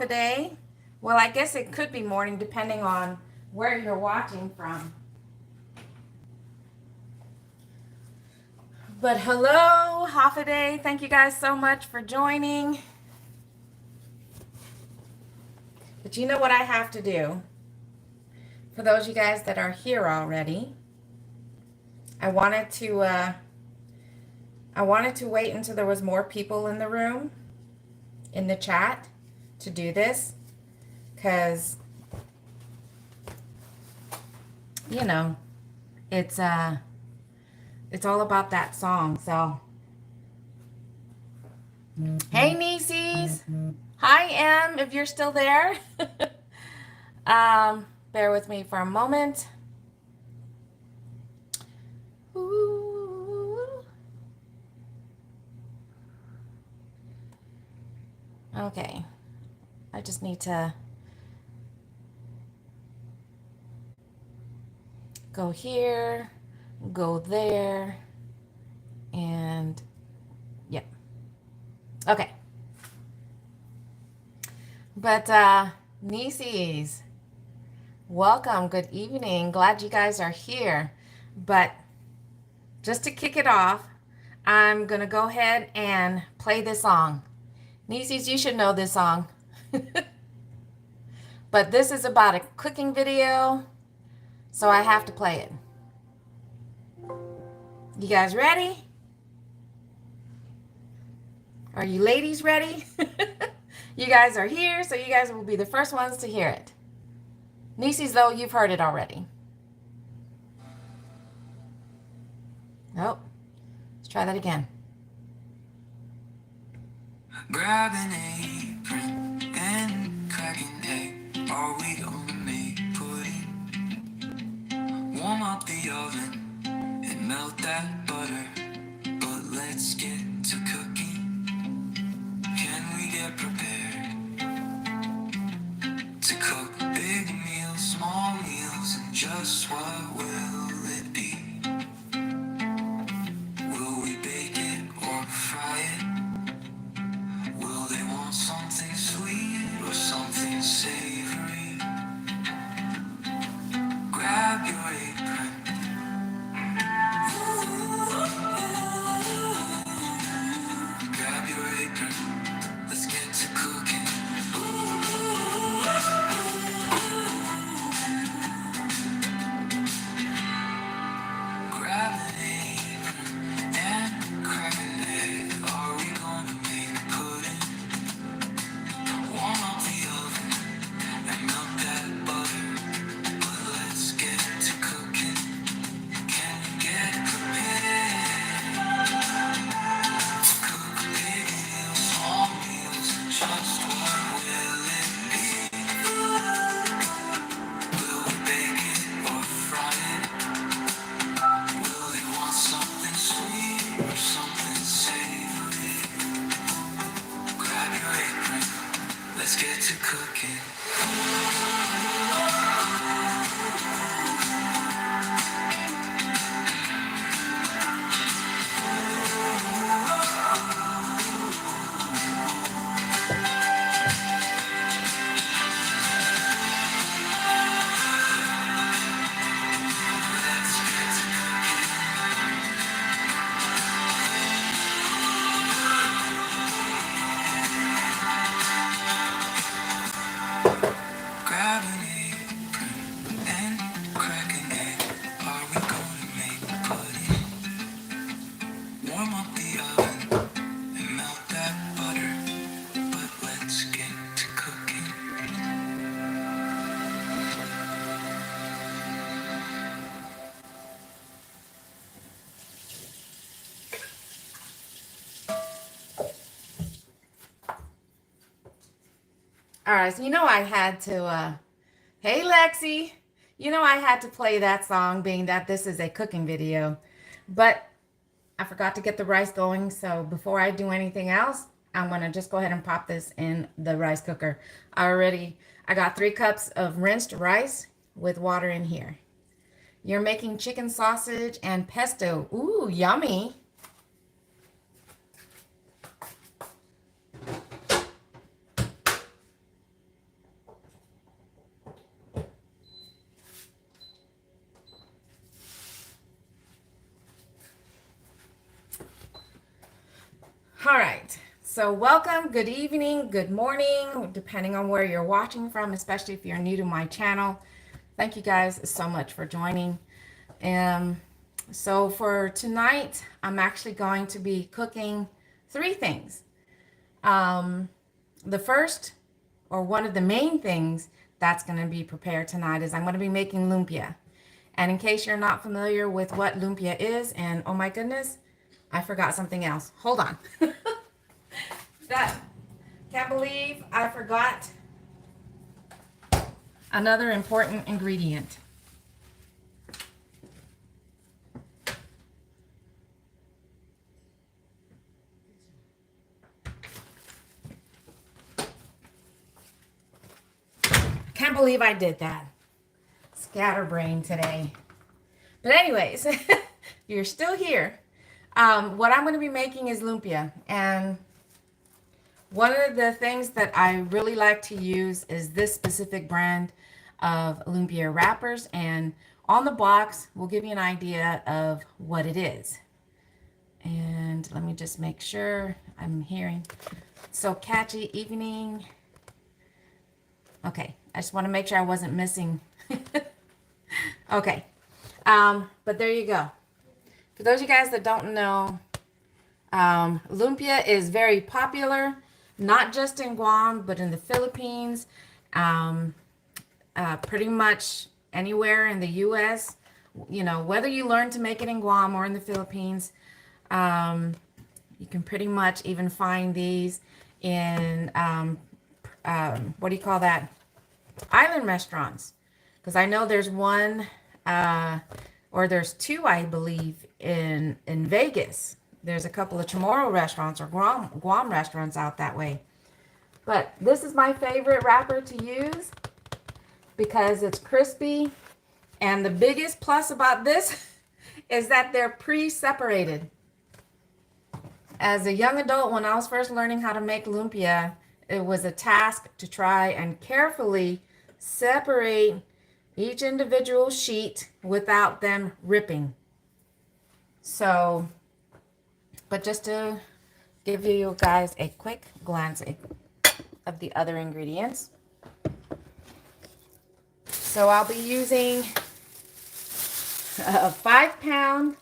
a day. Well, I guess it could be morning depending on where you're watching from. But hello, half a day. Thank you guys so much for joining. But you know what I have to do? For those of you guys that are here already, I wanted to wait until there was more people in the room, in the chat, to do this, because you know it's all about that song. So hey nieces, hi Em, if you're still there. Bear with me for a moment. Ooh. Okay, I just need to go here, go there, and yeah. Okay. But nieces, welcome, good evening. Glad you guys are here. But just to kick it off, I'm gonna go ahead and play this song. Nieces, you should know this song. But this is about a cooking video, so I have to play it. You guys ready? Are you ladies ready? You guys are here, so you guys will be the first ones to hear it. Nieces, though, you've heard it already. Oh, let's try that again. Grab an apron and crack an egg. Are we gonna make pudding? Warm up the oven and melt that butter. But let's get to cooking. Can we get prepared to cook big meals, small meals, and just what will it be? Will we bake it or fry it? Will they want something sweet or something savory? Grab your apron. Grab your apron. Let's get to cooking. Grab an apron and crack an egg. Are we gonna make pudding? Warm up the oven and melt that butter. But let's get to cooking. Can we get prepared to cook big meals, small meals, just what will it be? Will we bake it or fry it? Will they want something sweet or something savory? Grab your apron, let's get to cooking. Let's get to grab an apron and crack an egg. Are we gonna make pudding? Warm up the oven and melt that butter. But let's get to cooking. All right, so I had to, hey Lexi, I had to play that song being that this is a cooking video, but I forgot to get the rice going. So before I do anything else, I'm gonna just go ahead and pop this in the rice cooker. I got 3 cups of rinsed rice with water in here. You're making chicken sausage and pesto. Ooh, yummy. All right. So welcome, good evening, good morning, depending on where you're watching from, especially if you're new to my channel. Thank you guys so much for joining. So for tonight, I'm actually going to be cooking three things. The first, or one of the main things that's going to be prepared tonight, is I'm going to be making lumpia. And in case you're not familiar with what lumpia is, and oh my goodness, I forgot something else. Hold on. Can't believe I forgot another important ingredient. Can't believe I did that. Scatterbrain today. But anyways, you're still here. What I'm going to be making is lumpia. And one of the things that I really like to use is this specific brand of lumpia wrappers. And on the box, we'll give you an idea of what it is. And let me just make sure I'm hearing. So catchy evening. Okay, I just want to make sure I wasn't missing. Okay, but there you go. For those of you guys that don't know, lumpia is very popular, not just in Guam, but in the Philippines, pretty much anywhere in the U.S. You know, whether you learn to make it in Guam or in the Philippines, you can pretty much even find these in, what do you call that? Island restaurants. Because I know there's one, or there's two, I believe, in Vegas. There's a couple of Chamorro restaurants or Guam restaurants out that way. But this is my favorite wrapper to use because it's crispy. And the biggest plus about this is that they're pre-separated. As a young adult, when I was first learning how to make lumpia, it was a task to try and carefully separate each individual sheet without them ripping. So, but just to give you guys a quick glance of the other ingredients. So I'll be using a 5-pound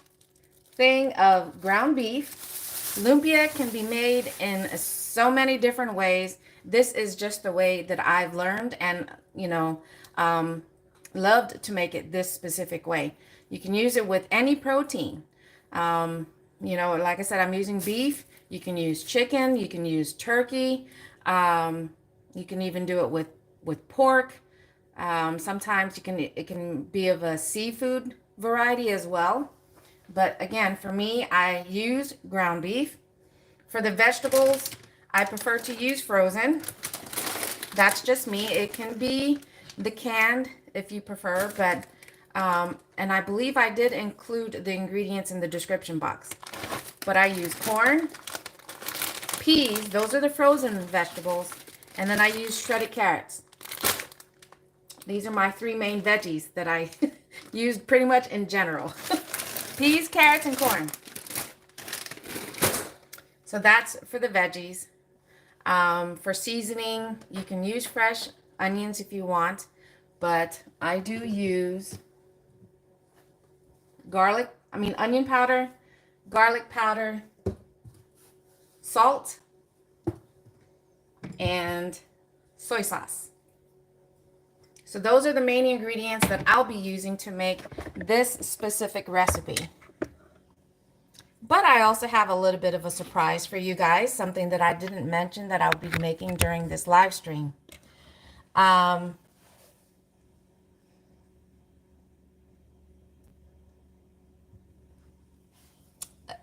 thing of ground beef. Lumpia can be made in so many different ways. This is just the way that I've learned and, you know, loved to make it this specific way. You can use it with any protein. You know, like I said, I'm using beef. You can use chicken. You can use turkey. You can even do it with pork. Sometimes it can be of a seafood variety as well. But again, for me, I use ground beef. For the vegetables, I prefer to use frozen. That's just me. It can be the canned if you prefer, but and I believe I did include the ingredients in the description box. But I use corn, peas, those are the frozen vegetables, and then I use shredded carrots. These are my three main veggies that I use pretty much in general. Peas, carrots, and corn. So that's for the veggies. For seasoning, you can use fresh onions if you want, but I do use onion powder, garlic powder, salt, and soy sauce. So those are the main ingredients that I'll be using to make this specific recipe. But I also have a little bit of a surprise for you guys, something that I didn't mention that I'll be making during this live stream.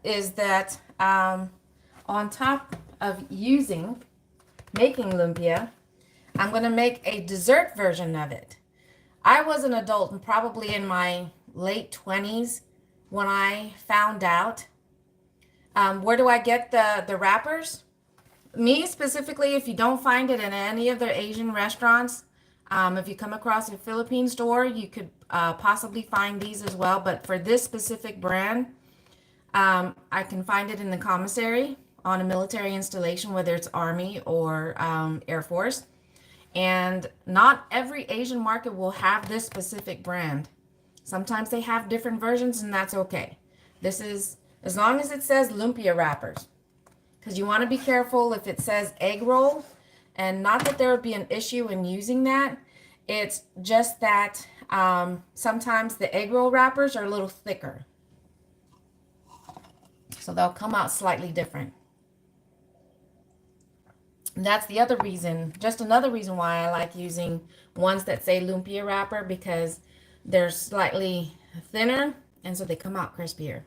Is that on top of making lumpia, I'm going to make a dessert version of it. I was an adult and probably in my late 20s when I found out. Where do I get the wrappers? Me specifically, if you don't find it in any of the Asian restaurants, if you come across a Philippine store, you could possibly find these as well. But for this specific brand, I can find it in the commissary on a military installation, whether it's Army or Air Force. And not every Asian market will have this specific brand. Sometimes they have different versions, and that's okay. This is, as long as it says Lumpia wrappers, because you want to be careful if it says egg roll, and not that there would be an issue in using that. It's just that sometimes the egg roll wrappers are a little thicker, so they'll come out slightly different. And that's the other reason, just another reason why I like using ones that say Lumpia wrapper, because they're slightly thinner and so they come out crispier.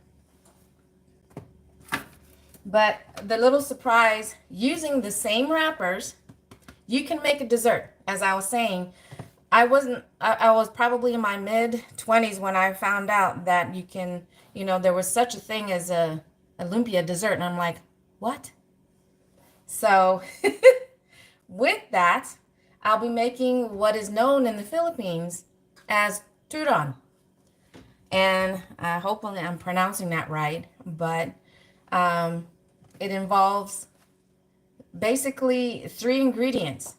But the little surprise, using the same wrappers, you can make a dessert. As I was saying, I was probably in my mid-20s when I found out that you can, there was such a thing as a lumpia dessert. And I'm like, what? So with that, I'll be making what is known in the Philippines as turon. And hopefully I'm pronouncing that right. But it involves basically 3 ingredients.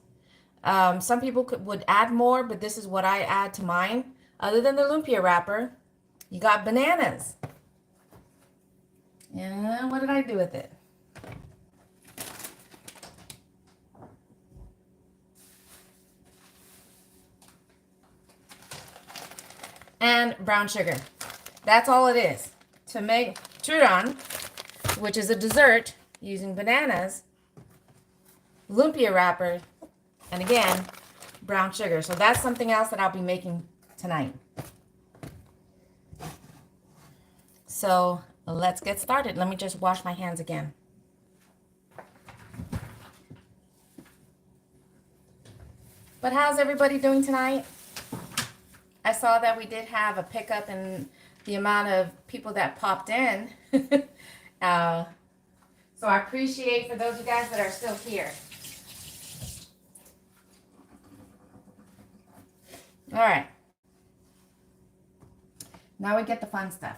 Some people would add more, but this is what I add to mine. Other than the lumpia wrapper, you got bananas. And what did I do with it? And brown sugar. That's all it is. To make turon, which is a dessert using bananas, lumpia wrapper, and again, brown sugar. So that's something else that I'll be making tonight. So let's get started. Let me just wash my hands again. But how's everybody doing tonight? I saw that we did have a pickup in the amount of people that popped in. So I appreciate for those of you guys that are still here. All right. Now we get the fun stuff.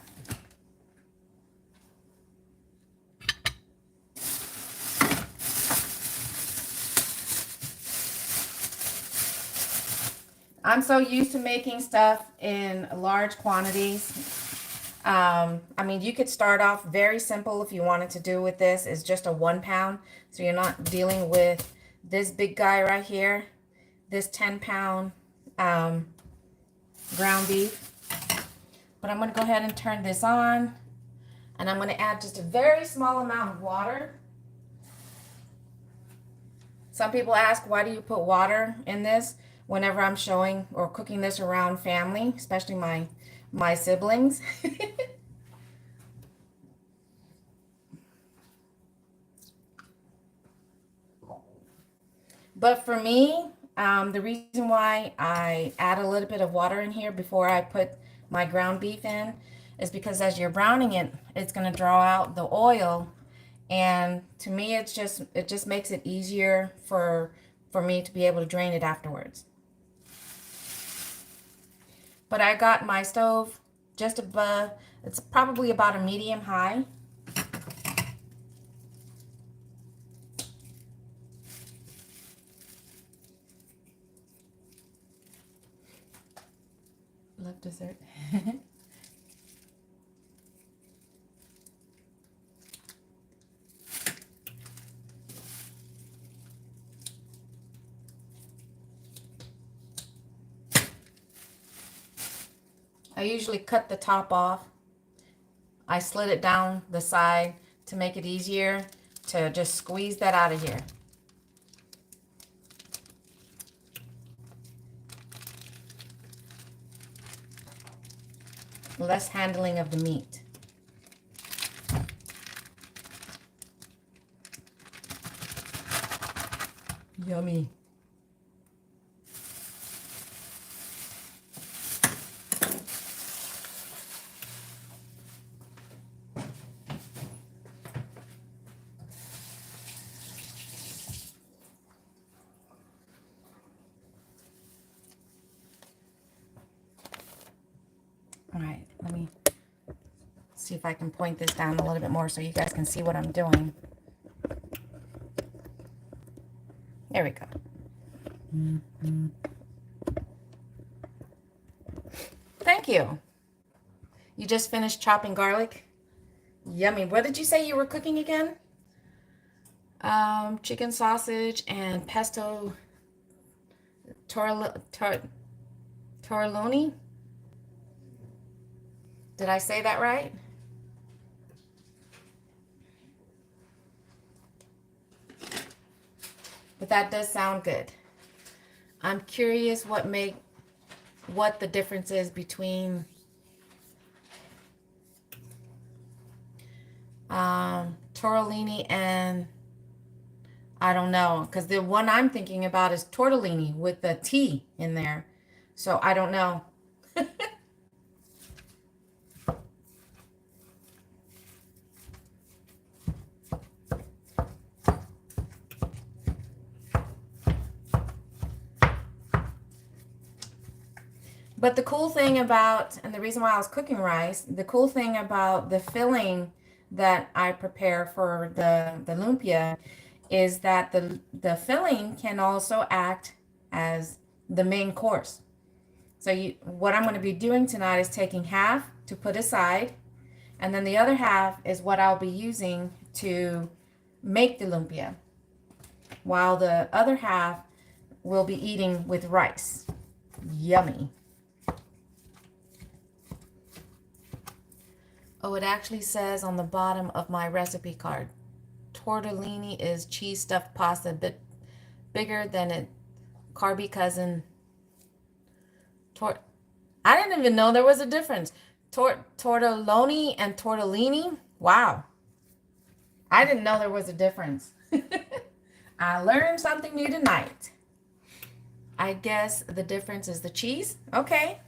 I'm so used to making stuff in large quantities. I mean, you could start off very simple if you wanted to do with this. It's just a 1 pound. So you're not dealing with this big guy right here, this 10-pound ground beef. But I'm going to go ahead and turn this on. And I'm going to add just a very small amount of water. Some people ask, why do you put water in this? Whenever I'm showing or cooking this around family, especially my siblings. But for me, the reason why I add a little bit of water in here before I put my ground beef in is because as you're browning it, it's going to draw out the oil. And to me, it just makes it easier for me to be able to drain it afterwards. But I got my stove just above, it's probably about a medium high. Love dessert. I usually cut the top off. I slid it down the side to make it easier to just squeeze that out of here. Less handling of the meat. Yummy. All right, let me see if I can point this down a little bit more so you guys can see what I'm doing. There we go. Thank you. You just finished chopping garlic? Yummy. What did you say you were cooking again? Chicken sausage and pesto tortelloni? Did I say that right? But that does sound good. I'm curious what the difference is between tortellini and I don't know, because the one I'm thinking about is tortellini with the T in there. So I don't know. But the cool thing about, and the reason why I was cooking rice, the cool thing about the filling that I prepare for the lumpia is that the filling can also act as the main course. So what I'm going to be doing tonight is taking half to put aside, and then the other half is what I'll be using to make the lumpia, while the other half will be eating with rice. Yummy. Oh, it actually says on the bottom of my recipe card, tortellini is cheese stuffed pasta, a bit bigger than its carby cousin. I didn't even know there was a difference. Tortelloni and tortellini. Wow. I didn't know there was a difference. I learned something new tonight. I guess the difference is the cheese. Okay.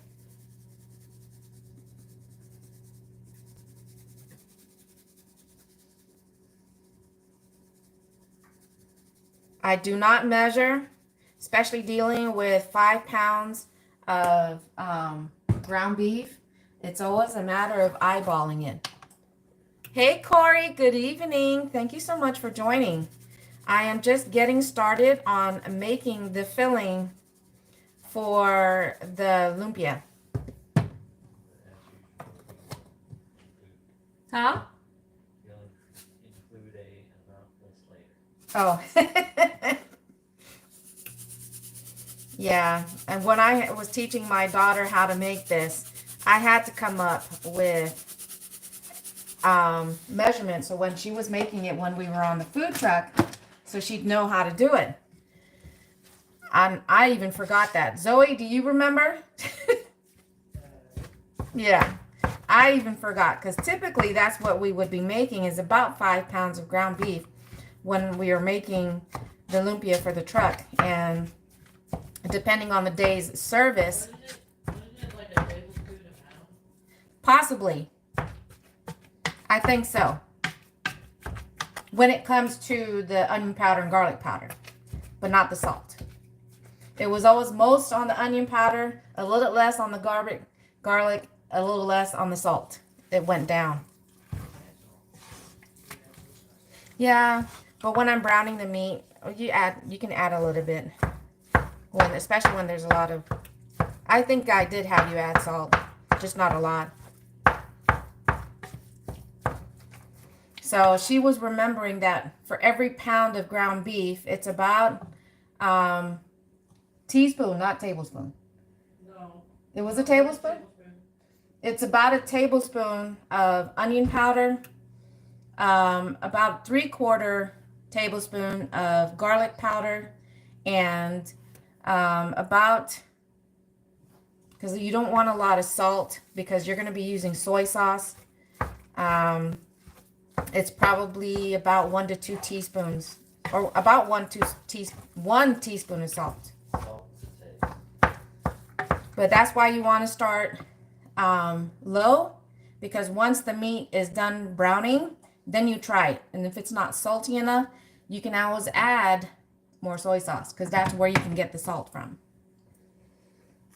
I do not measure, especially dealing with 5 pounds of ground beef. It's always a matter of eyeballing it. Hey, Corey, good evening. Thank you so much for joining. I am just getting started on making the filling for the lumpia. Huh? Oh. Yeah, and when I was teaching my daughter how to make this, I had to come up with measurements, so when she was making it when we were on the food truck, so she'd know how to do it. I even forgot that. Zoe, do you remember? Yeah, I even forgot, because typically that's what we would be making, is about 5 pounds of ground beef when we are making the lumpia for the truck. And depending on the day's service, like a tablespoon a pound? Possibly. I think so. When it comes to the onion powder and garlic powder, but not the salt. It was always most on the onion powder, a little less on the garlic, a little less on the salt. It went down. Yeah, but when I'm browning the meat, you can add a little bit. Especially when there's a lot of, I think I did have you add salt, just not a lot. So she was remembering that for every pound of ground beef, it's about teaspoon, not tablespoon. No. It was a tablespoon? It's about a tablespoon of onion powder, about 3/4 tablespoon of garlic powder, and about, because you don't want a lot of salt because you're going to be using soy sauce. It's probably about 1 to 2 teaspoons, or about 1 teaspoon of salt. But that's why you want to start low, because once the meat is done browning, then you try it. And if it's not salty enough, you can always add more soy sauce, because that's where you can get the salt from.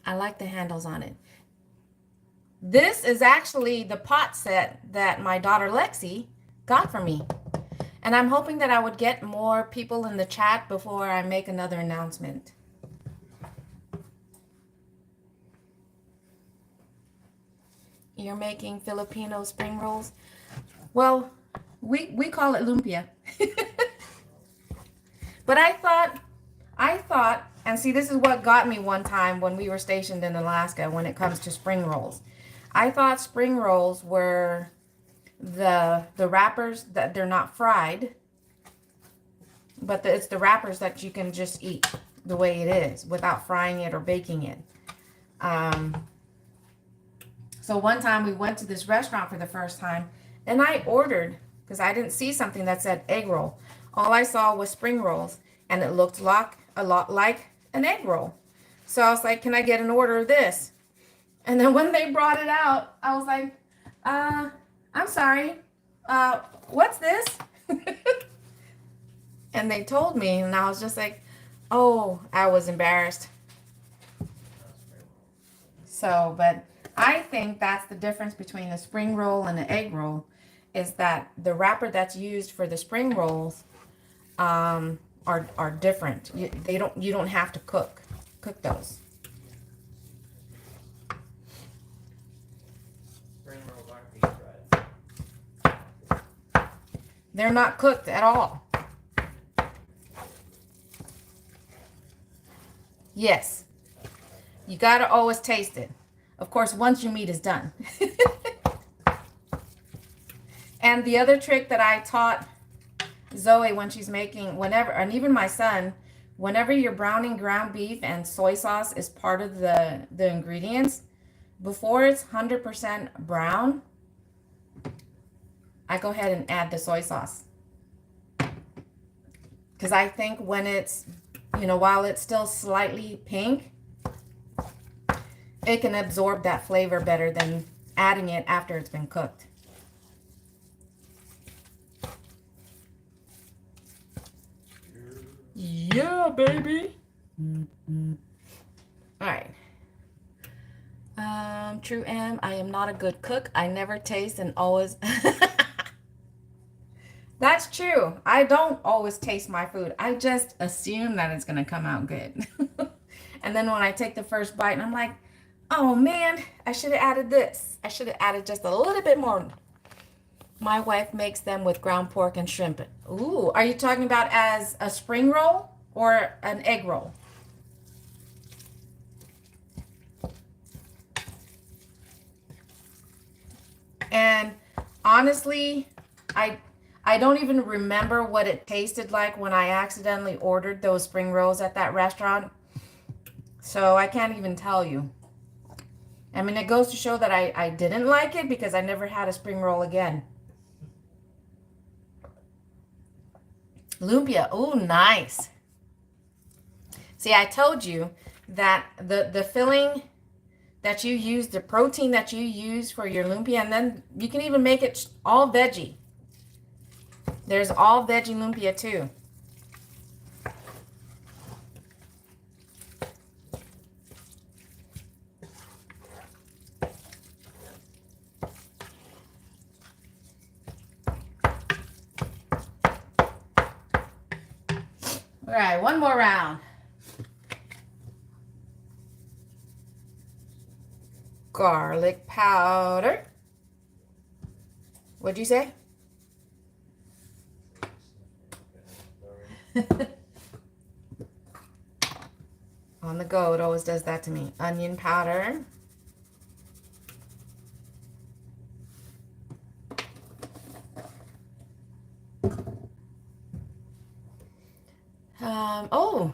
I like the handles on it. This is actually the pot set that my daughter Lexi got for me. And I'm hoping that I would get more people in the chat before I make another announcement. You're making Filipino spring rolls? Well, we call it lumpia. But I thought, and see, this is what got me one time when we were stationed in Alaska when it comes to spring rolls. I thought spring rolls were the wrappers that they're not fried, but it's the wrappers that you can just eat the way it is without frying it or baking it. So one time we went to this restaurant for the first time, and I ordered, because I didn't see something that said egg roll. All I saw was spring rolls, and it looked like a lot like an egg roll. So I was like, can I get an order of this? And then when they brought it out, I was like, I'm sorry, what's this? And they told me, and I was just like, oh, I was embarrassed. So, but I think that's the difference between a spring roll and an egg roll, is that the wrapper that's used for the spring rolls are different. You don't have to cook those. Spring rolls aren't deep fried. They're not cooked at all. Yes. You gotta always taste it. Of course, once your meat is done. And the other trick that I taught Zoe when she's making, whenever, and even my son, whenever you're browning ground beef and soy sauce is part of the ingredients, before it's 100% brown, I go ahead and add the soy sauce. Because I think when it's, while it's still slightly pink, it can absorb that flavor better than adding it after it's been cooked. Yeah, baby. All right. True M, I am not a good cook. I never taste and always... That's true. I don't always taste my food. I just assume that it's going to come out good. And then when I take the first bite, and I'm like, oh man, I should have added this. I should have added just a little bit more. My wife makes them with ground pork and shrimp. Ooh, are you talking about as a spring roll or an egg roll? And honestly, I don't even remember what it tasted like when I accidentally ordered those spring rolls at that restaurant. So I can't even tell you. I mean, it goes to show that I didn't like it because I never had a spring roll again. Lumpia. Oh, nice. See, I told you that the filling that you use, the protein that you use for your lumpia, and then you can even make it all veggie. There's all veggie lumpia too. All right, one more round. Garlic powder. What'd you say? On the go, it always does that to me. Onion powder. Oh,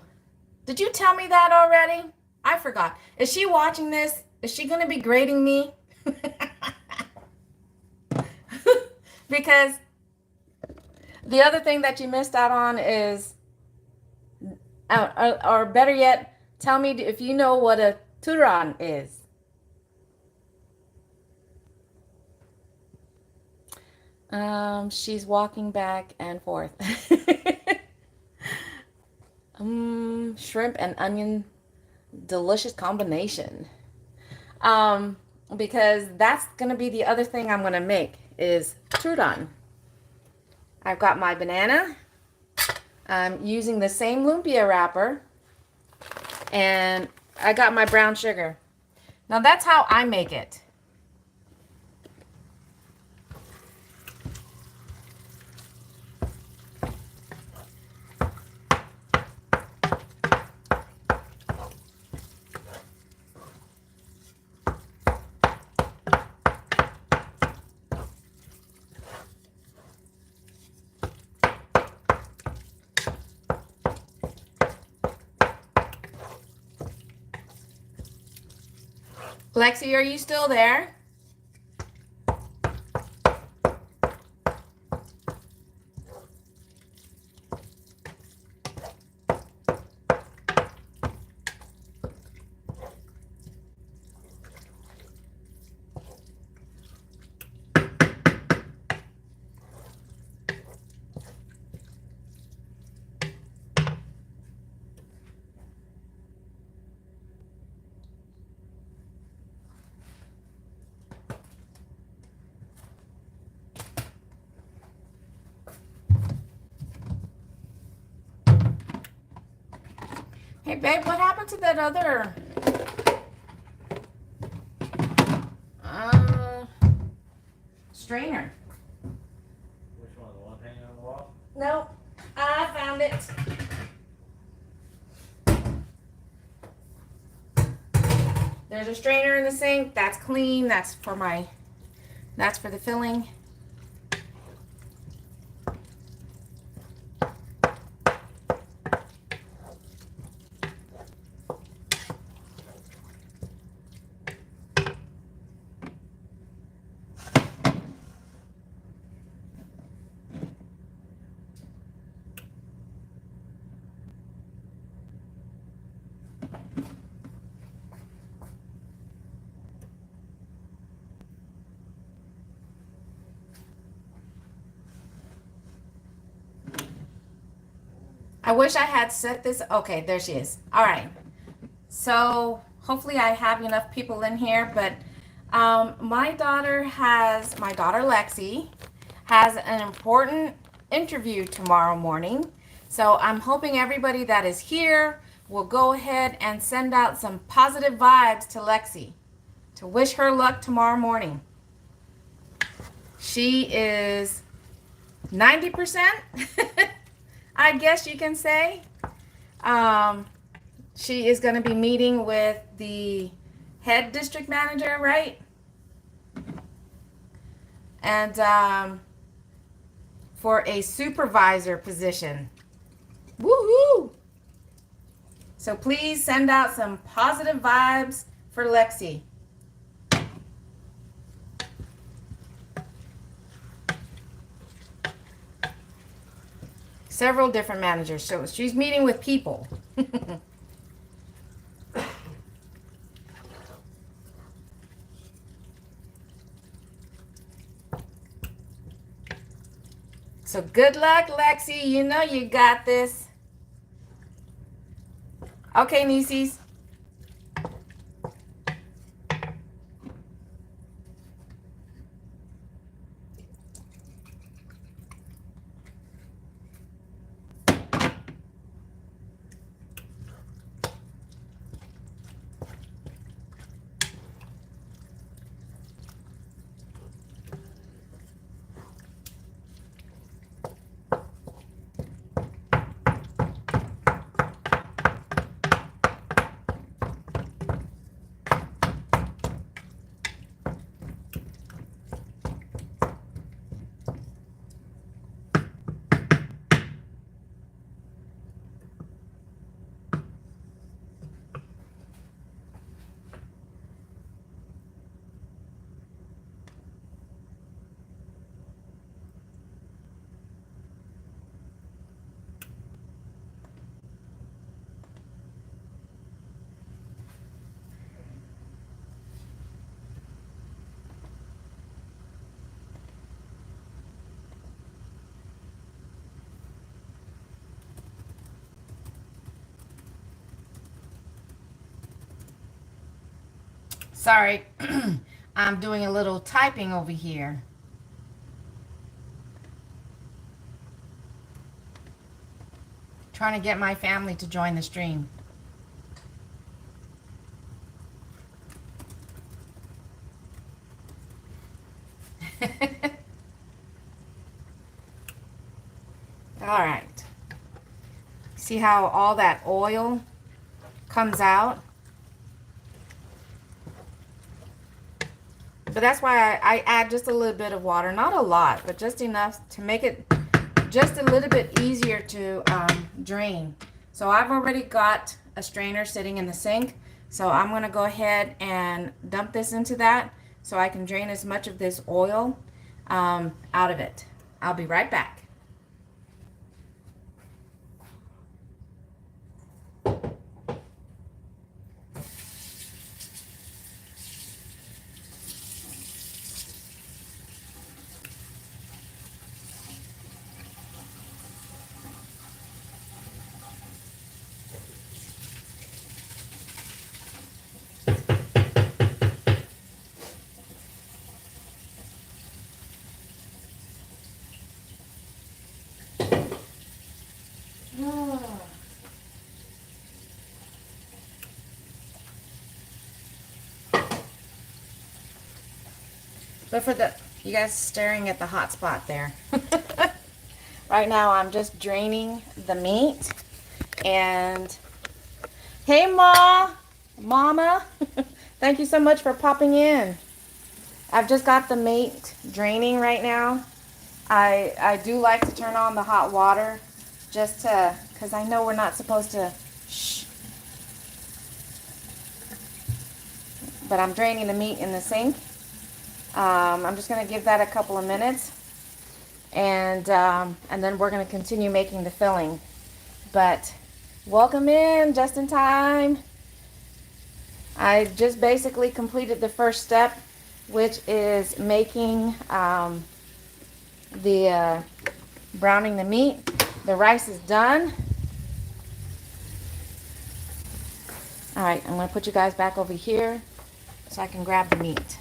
did you tell me that already? I forgot. Is she watching this? Is she going to be grading me? Because the other thing that you missed out on is, or better yet, tell me if you know what a turon is. She's walking back and forth. Shrimp and onion, delicious combination. Because that's gonna be the other thing I'm gonna make is turon. I've got my banana. I'm using the same lumpia wrapper. And I got my brown sugar. Now that's how I make it. Lexi, are you still there? Hey, babe, what happened to that other strainer? Which one? The one hanging on the wall? Nope, I found it. There's a strainer in the sink. That's clean. That's for the filling. I wish I had set this. Okay, there she is. All right. So hopefully I have enough people in here, but my daughter Lexi has an important interview tomorrow morning. So I'm hoping everybody that is here will go ahead and send out some positive vibes to Lexi to wish her luck tomorrow morning. She is 90%, I guess you can say. She is going to be meeting with the head district manager, right? And for a supervisor position. Woohoo! So please send out some positive vibes for Lexi. Several different managers. So she's meeting with people. So good luck, Lexi. You know you got this. Okay, nieces. Sorry, I'm doing a little typing over here. trying to get my family to join the stream. All right. See how all that oil comes out? But that's why I add just a little bit of water, not a lot, but just enough to make it just a little bit easier to drain. So I've already got a strainer sitting in the sink, so I'm going to go ahead and dump this into that so I can drain as much of this oil out of it. I'll be right back. But for you guys staring at the hot spot there. Right now I'm just draining the meat. And hey Mama, thank you so much for popping in. I've just got the meat draining right now. I do like to turn on the hot water just to, because I know we're not supposed to, shh. But I'm draining the meat in the sink. I'm just going to give that a couple of minutes, and then we're going to continue making the filling. But welcome in just in time. I just basically completed the first step, which is making browning the meat. The rice is done. All right, I'm going to put you guys back over here so I can grab the meat.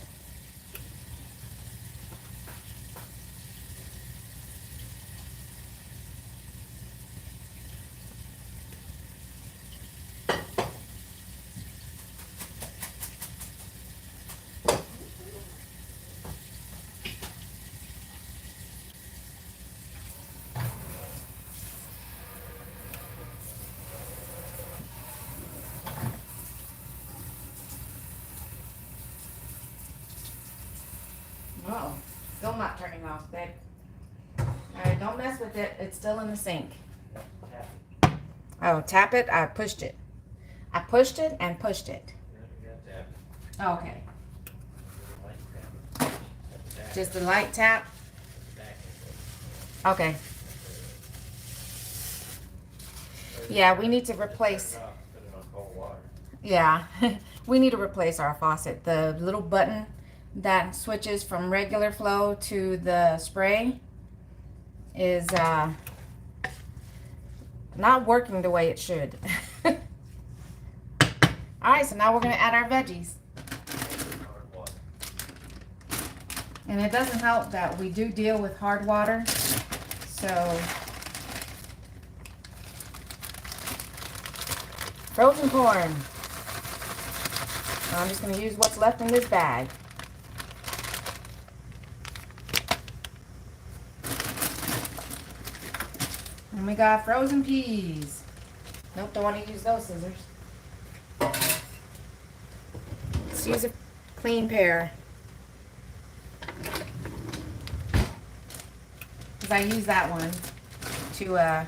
Uh-oh, still not turning off, babe. Alright, don't mess with it. It's still in the sink. Oh, tap it? I pushed it. I pushed it and pushed it. Okay. Just a light tap? Okay. Yeah, we need to replace. Yeah, we need to replace our faucet. The little button that switches from regular flow to the spray is not working the way it should. Alright, so now we're going to add our veggies. And it doesn't help that we do deal with hard water. So, frozen corn. I'm just going to use what's left in this bag. And we got frozen peas. Nope, don't want to use those scissors. Let's use a clean pair. Because I use that one to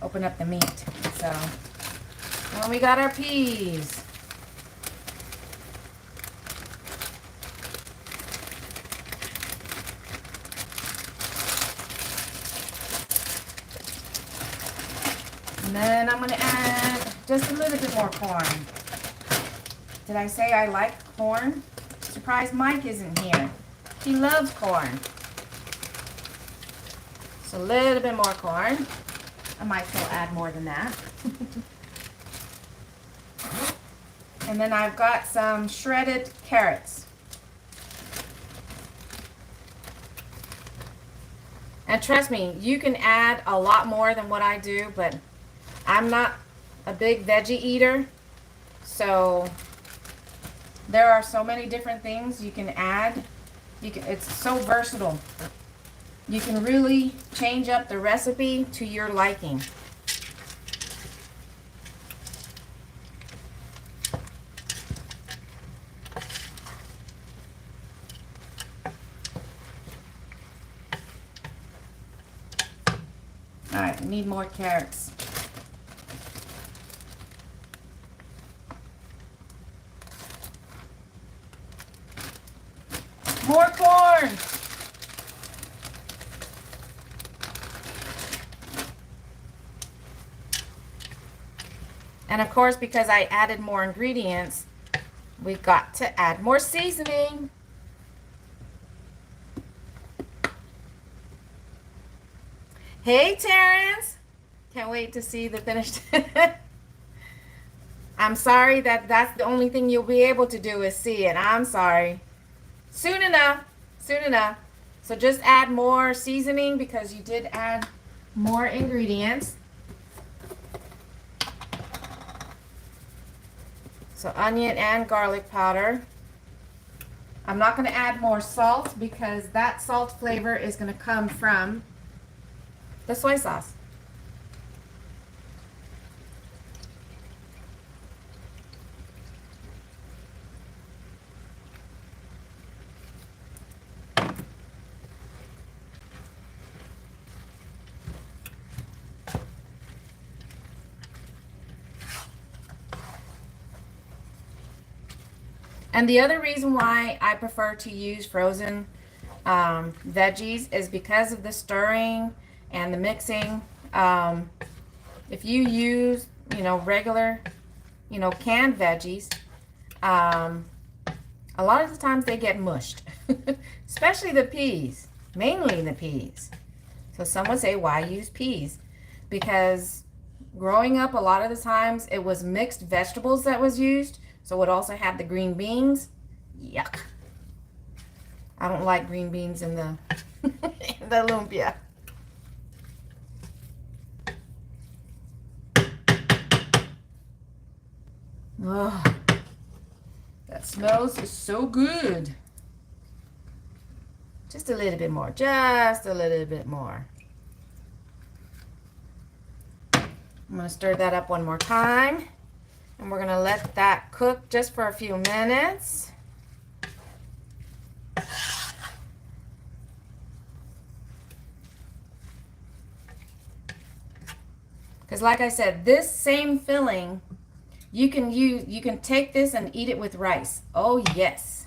open up the meat. So, and we got our peas. And then I'm going to add just a little bit more corn. Did I say I like corn? Surprised Mike isn't here. He loves corn. So a little bit more corn. I might still add more than that. And then I've got some shredded carrots. And trust me, you can add a lot more than what I do, but I'm not a big veggie eater. So there are so many different things you can add. It's so versatile. You can really change up the recipe to your liking. All right, need more carrots. More corn. And of course, because I added more ingredients, we got to add more seasoning. Hey, Terrence. Can't wait to see the finished. I'm sorry that's the only thing you'll be able to do is see it. I'm sorry. Soon enough. Soon enough. So just add more seasoning because you did add more ingredients. So onion and garlic powder. I'm not going to add more salt because that salt flavor is going to come from the soy sauce. And the other reason why I prefer to use frozen veggies is because of the stirring and the mixing. If you use, regular, canned veggies, a lot of the times they get mushed, especially the peas, mainly the peas. So some would say, why use peas? Because growing up, a lot of the times it was mixed vegetables that was used. So it also had the green beans. Yuck. I don't like green beans in the, in the lumpia. Oh, that smells so good. Just a little bit more, just a little bit more. I'm gonna stir that up one more time. And we're gonna let that cook just for a few minutes. Because like I said, this same filling, you can take this and eat it with rice. Oh yes.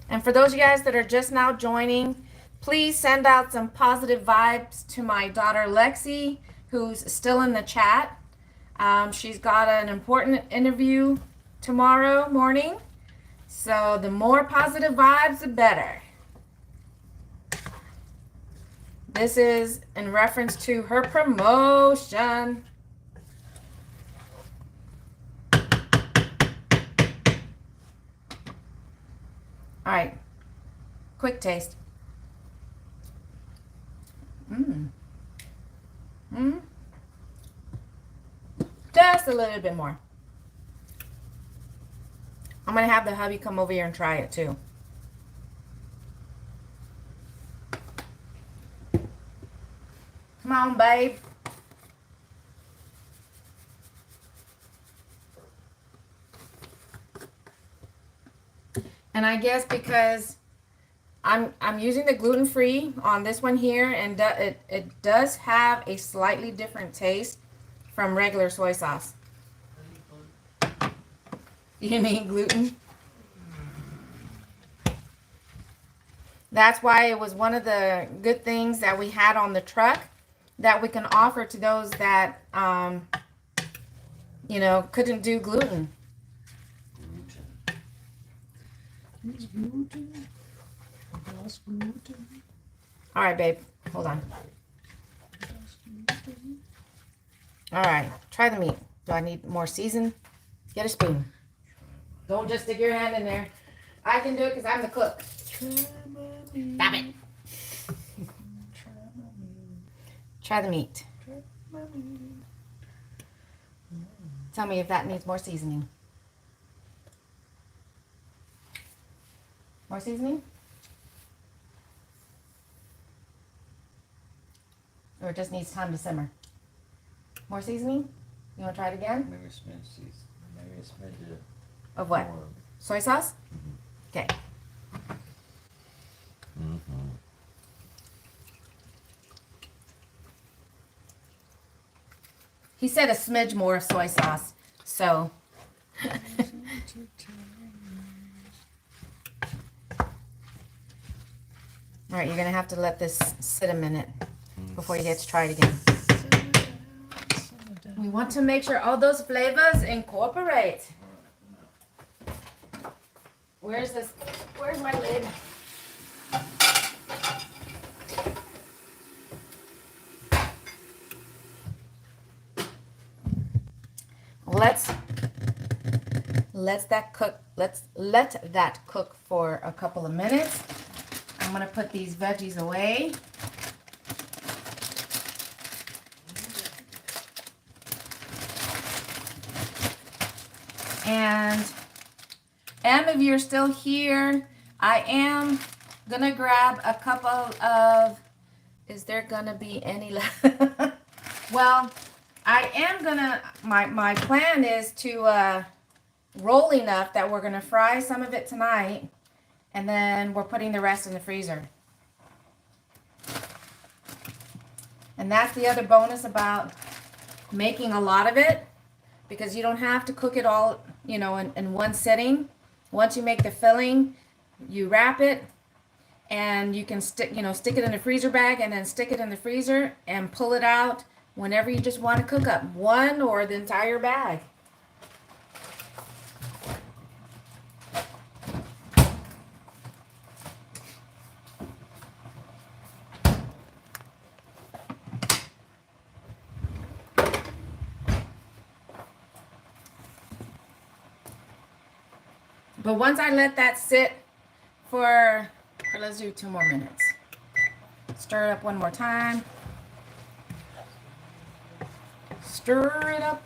And for those of you guys that are just now joining, please send out some positive vibes to my daughter Lexi, who's still in the chat. She's got an important interview tomorrow morning. So the more positive vibes, the better. This is in reference to her promotion. All right, quick taste. Just a little bit more. I'm gonna have the hubby come over here and try it too. Come on, babe. And I guess because I'm using the gluten-free on this one here, and it does have a slightly different taste from regular soy sauce. You need gluten? That's why it was one of the good things that we had on the truck that we can offer to those that, couldn't do gluten. All right, babe. Hold on. All right. Try the meat. Do I need more season? Get a spoon. Don't just stick your hand in there. I can do it because I'm the cook. Stop it. Try the meat. Tell me if that needs more seasoning. More seasoning? Or it just needs time to simmer? More seasoning? You want to try it again? Maybe a smidge season. Maybe a smidge of what? more. Soy sauce? Okay. He said a smidge more of soy sauce. So. All right, you're going to have to let this sit a minute before you get to try it again. We want to make sure all those flavors incorporate. Where's this? Where's my lid? Let's that cook. Let's let that cook for a couple of minutes. I'm gonna put these veggies away. And if you're still here, I am gonna grab a couple of, is there gonna be any left? Well, I am gonna, my plan is to roll enough that we're gonna fry some of it tonight, and then we're putting the rest in the freezer. And that's the other bonus about making a lot of it, because you don't have to cook it all, you know, in one sitting. Once you make the filling, you wrap it, and you can stick it in a freezer bag, and then stick it in the freezer and pull it out whenever you just want to cook up one or the entire bag. But once I let that sit for let's do 2 more minutes. Stir it up one more time. Stir it up.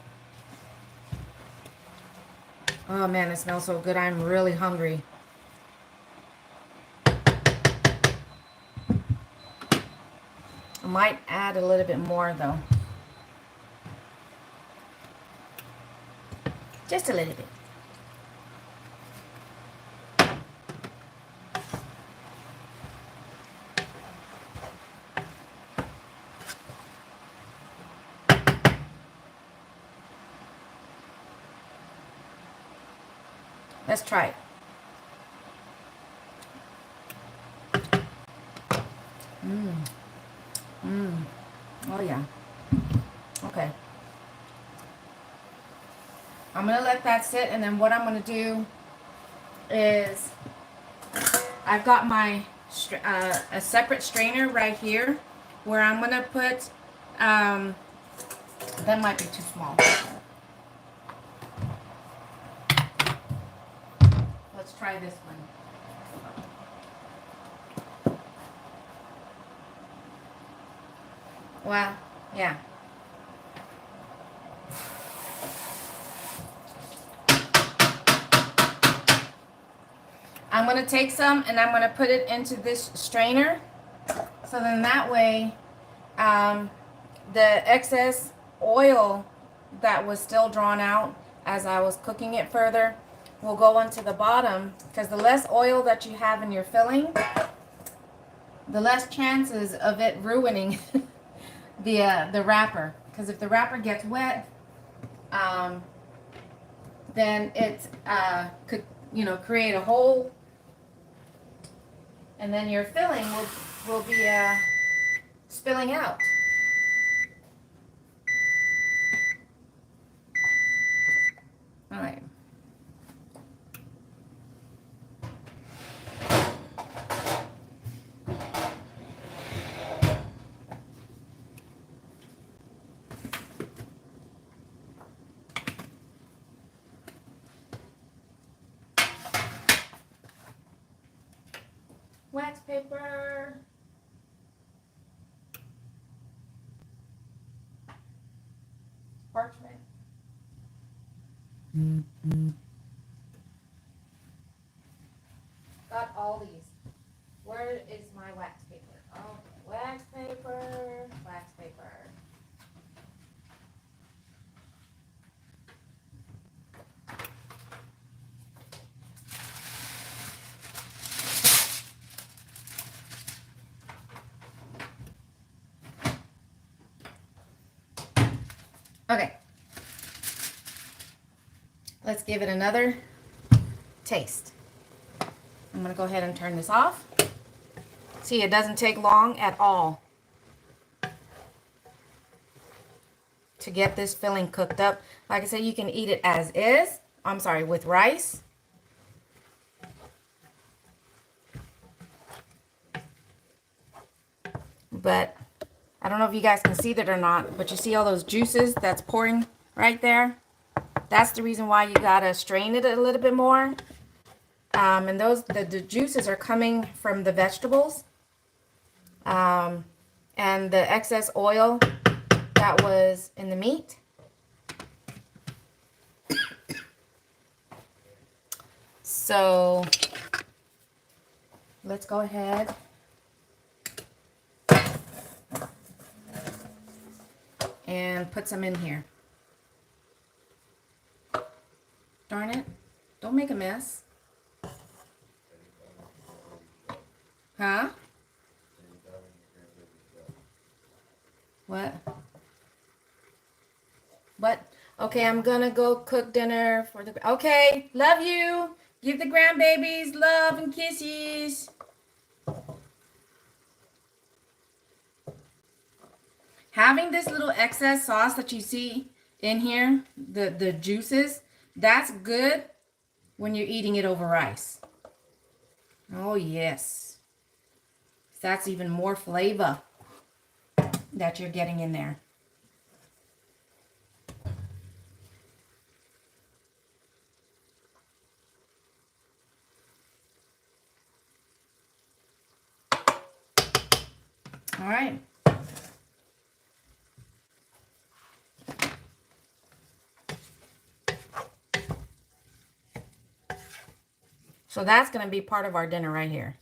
Oh man, it smells so good. I'm really hungry. I might add a little bit more though. Just a little bit. Let's try it. Oh yeah. Okay. I'm gonna let that sit, and then what I'm gonna do is I've got my a separate strainer right here where I'm gonna put that might be too small. Let's try this one. Well, yeah. I'm going to take some and I'm going to put it into this strainer. So then that way, the excess oil that was still drawn out as I was cooking it further will go onto the bottom, because the less oil that you have in your filling, the less chances of it ruining the wrapper. Because if the wrapper gets wet, then it could, create a hole, and then your filling will be spilling out. All right. paper. Parchment. Got all these. Where is my wax paper? Oh, wax paper, wax paper. Okay. Let's give it another taste. I'm going to go ahead and turn this off. See, it doesn't take long at all to get this filling cooked up. Like I said, you can eat it as is. I'm sorry, with rice. But I don't know if you guys can see that or not, but you see all those juices that's pouring right there? That's the reason why you gotta strain it a little bit more. And the juices are coming from the vegetables. And the excess oil that was in the meat. So let's go ahead and put some in here. Darn it. Don't make a mess. Huh? What? What? Okay, I'm gonna go cook dinner for the... Okay, love you. Give the grandbabies love and kisses. Having this little excess sauce that you see in here, the juices, that's good when you're eating it over rice. Oh, yes. That's even more flavor that you're getting in there. All right. So that's going to be part of our dinner right here.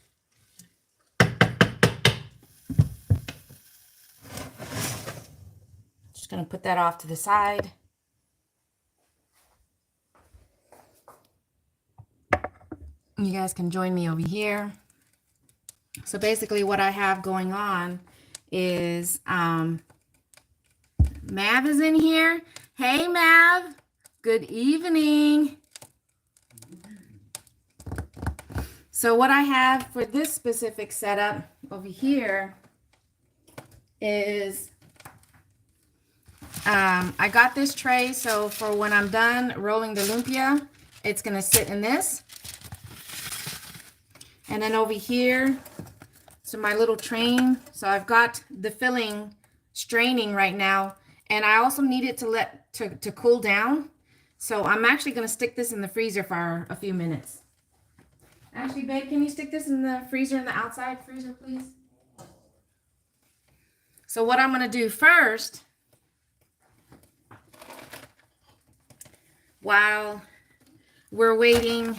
Just going to put that off to the side. You guys can join me over here. So basically what I have going on is Mav is in here. Hey, Mav. Good evening. So what I have for this specific setup over here is I got this tray. So for when I'm done rolling the lumpia, it's going to sit in this. And then over here, so my little train. So I've got the filling straining right now. And I also need it to cool down. So I'm actually going to stick this in the freezer for a few minutes. Actually, babe, can you stick this in the freezer, in the outside freezer, please? So what I'm going to do first, while we're waiting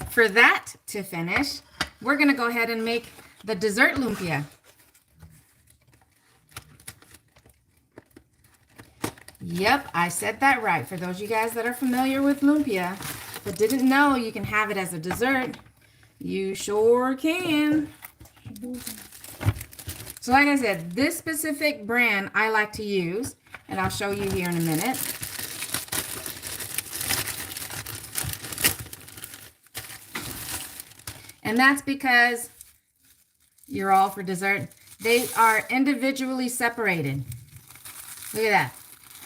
for that to finish, we're going to go ahead and make the dessert lumpia. Yep, I said that right. For those of you guys that are familiar with lumpia, but didn't know you can have it as a dessert, you sure can. So like I said, this specific brand I like to use, and I'll show you here in a minute. And that's because you're all for dessert. They are individually separated. Look at that.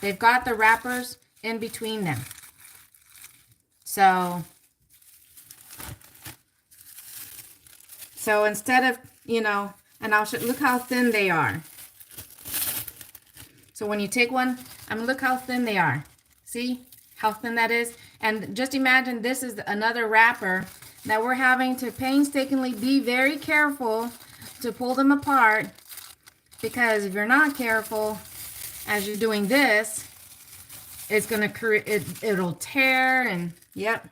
They've got the wrappers in between them. So instead of, and I'll show, look how thin they are. So when you take one, look how thin they are. See how thin that is? And just imagine this is another wrapper that we're having to painstakingly be very careful to pull them apart, because if you're not careful as you're doing this, it's going to create, it'll tear and yep.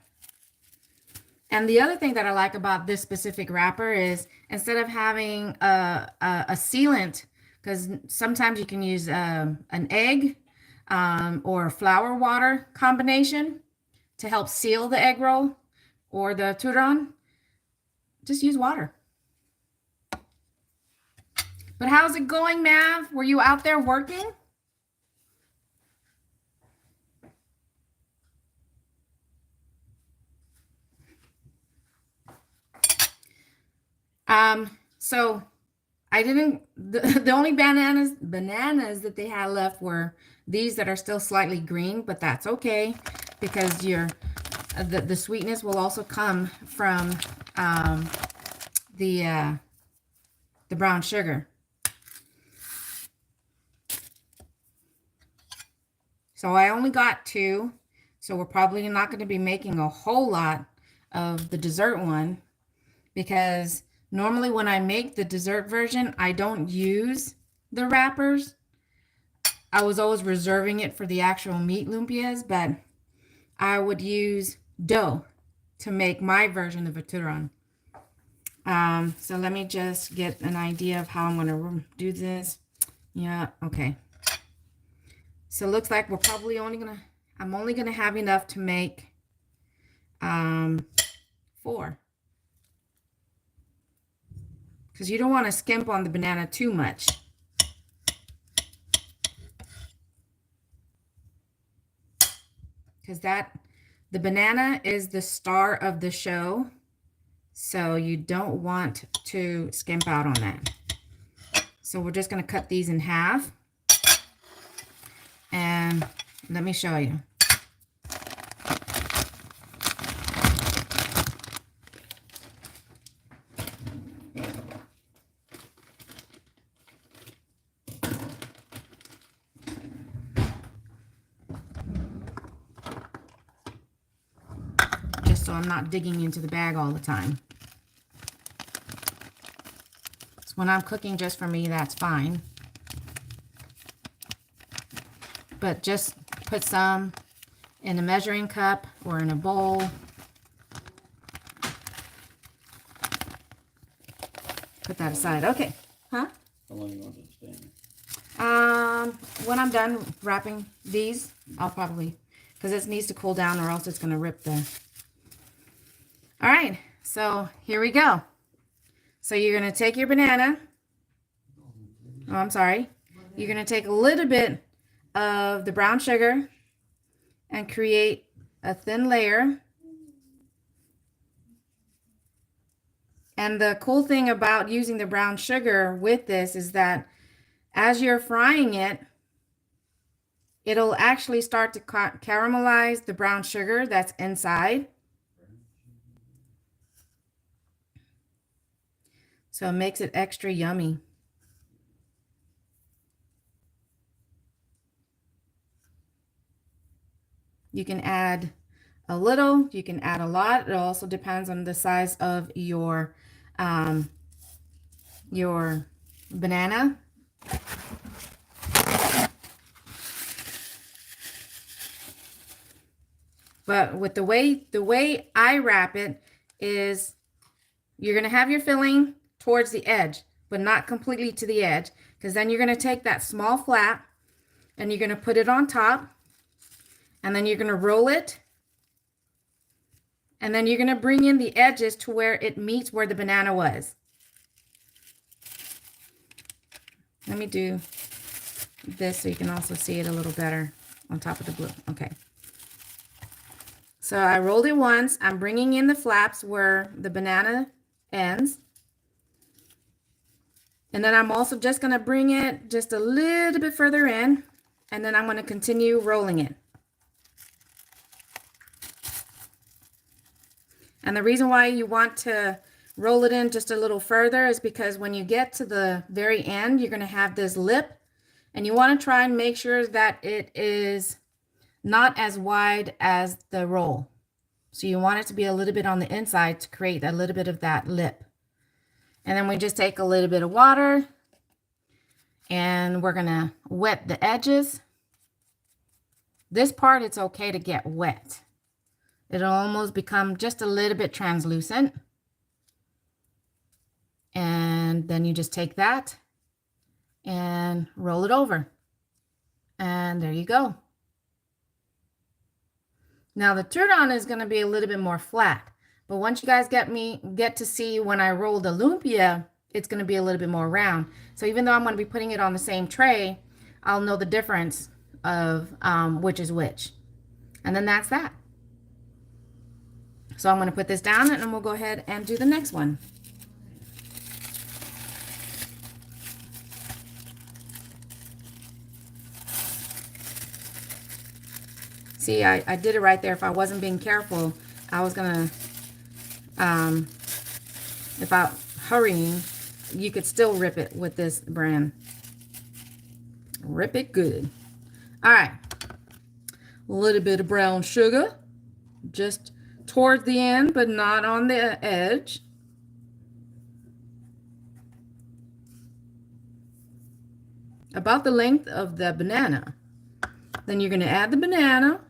And the other thing that I like about this specific wrapper is instead of having a sealant, because sometimes you can use an egg or flour water combination to help seal the egg roll or the turon, just use water. But how's it going, Mav? Were you out there working? So I didn't, the only bananas that they had left were these that are still slightly green, but that's okay because the sweetness will also come from the brown sugar. So I only got 2, so we're probably not going to be making a whole lot of the dessert one, because normally when I make the dessert version, I don't use the wrappers. I was always reserving it for the actual meat lumpias, but I would use dough to make my version of a turon. So let me just get an idea of how I'm going to do this. Yeah, okay. So it looks like we're probably I'm only going to have enough to make 4. Because you don't want to skimp on the banana too much. Because the banana is the star of the show. So you don't want to skimp out on that. So we're just going to cut these in half. And let me show you. Just so I'm not digging into the bag all the time. So when I'm cooking just for me, that's fine. But just put some in a measuring cup or in a bowl. Put that aside. Okay. Huh? How long you want it to stay? When I'm done wrapping these, I'll probably, because it needs to cool down or else it's going to rip the. All right. So here we go. So you're going to take your banana. Oh, I'm sorry. You're going to take a little bit of the brown sugar and create a thin layer. And the cool thing about using the brown sugar with this is that as you're frying it, it'll actually start to caramelize the brown sugar that's inside. So it makes it extra yummy. You can add a little, you can add a lot. It also depends on the size of your banana. But with the way I wrap it is you're going to have your filling towards the edge, but not completely to the edge, because then you're going to take that small flap and you're going to put it on top. And then you're going to roll it. And then you're going to bring in the edges to where it meets where the banana was. Let me do this so you can also see it a little better on top of the blue. Okay. So I rolled it once. I'm bringing in the flaps where the banana ends. And then I'm also just going to bring it just a little bit further in. And then I'm going to continue rolling it. And the reason why you want to roll it in just a little further is because when you get to the very end, you're going to have this lip, and you want to try and make sure that it is not as wide as the roll. So you want it to be a little bit on the inside to create a little bit of that lip. And then we just take a little bit of water and we're going to wet the edges. This part, it's okay to get wet. It'll almost become just a little bit translucent. And then you just take that and roll it over. And there you go. Now the turn-on is going to be a little bit more flat. But once you guys get to see when I roll the lumpia, it's going to be a little bit more round. So even though I'm going to be putting it on the same tray, I'll know the difference of which is which. And then that's that. So I'm going to put this down and then we'll go ahead and do the next one. See, I did it right there. If I wasn't being careful, I was going to, if I hurrying, you could still rip it with this brand. Rip it good. All right. A little bit of brown sugar. Just towards the end, but not on the edge. About the length of the banana. Then you're going to add the banana.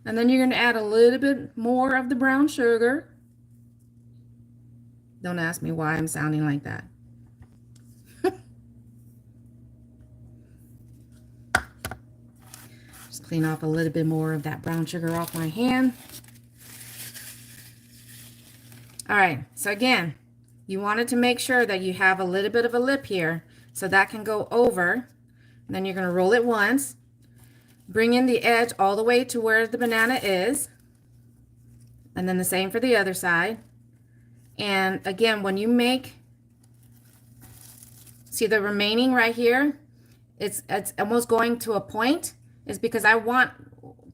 And then you're going to add a little bit more of the brown sugar. Don't ask me why I'm sounding like that. Just clean off a little bit more of that brown sugar off my hand. All right, so again, you wanted to make sure that you have a little bit of a lip here so that can go over. And then you're going to roll it once. Bring in the edge all the way to where the banana is. And then the same for the other side. And again, when you make, see the remaining right here, it's almost going to a point. It's because I want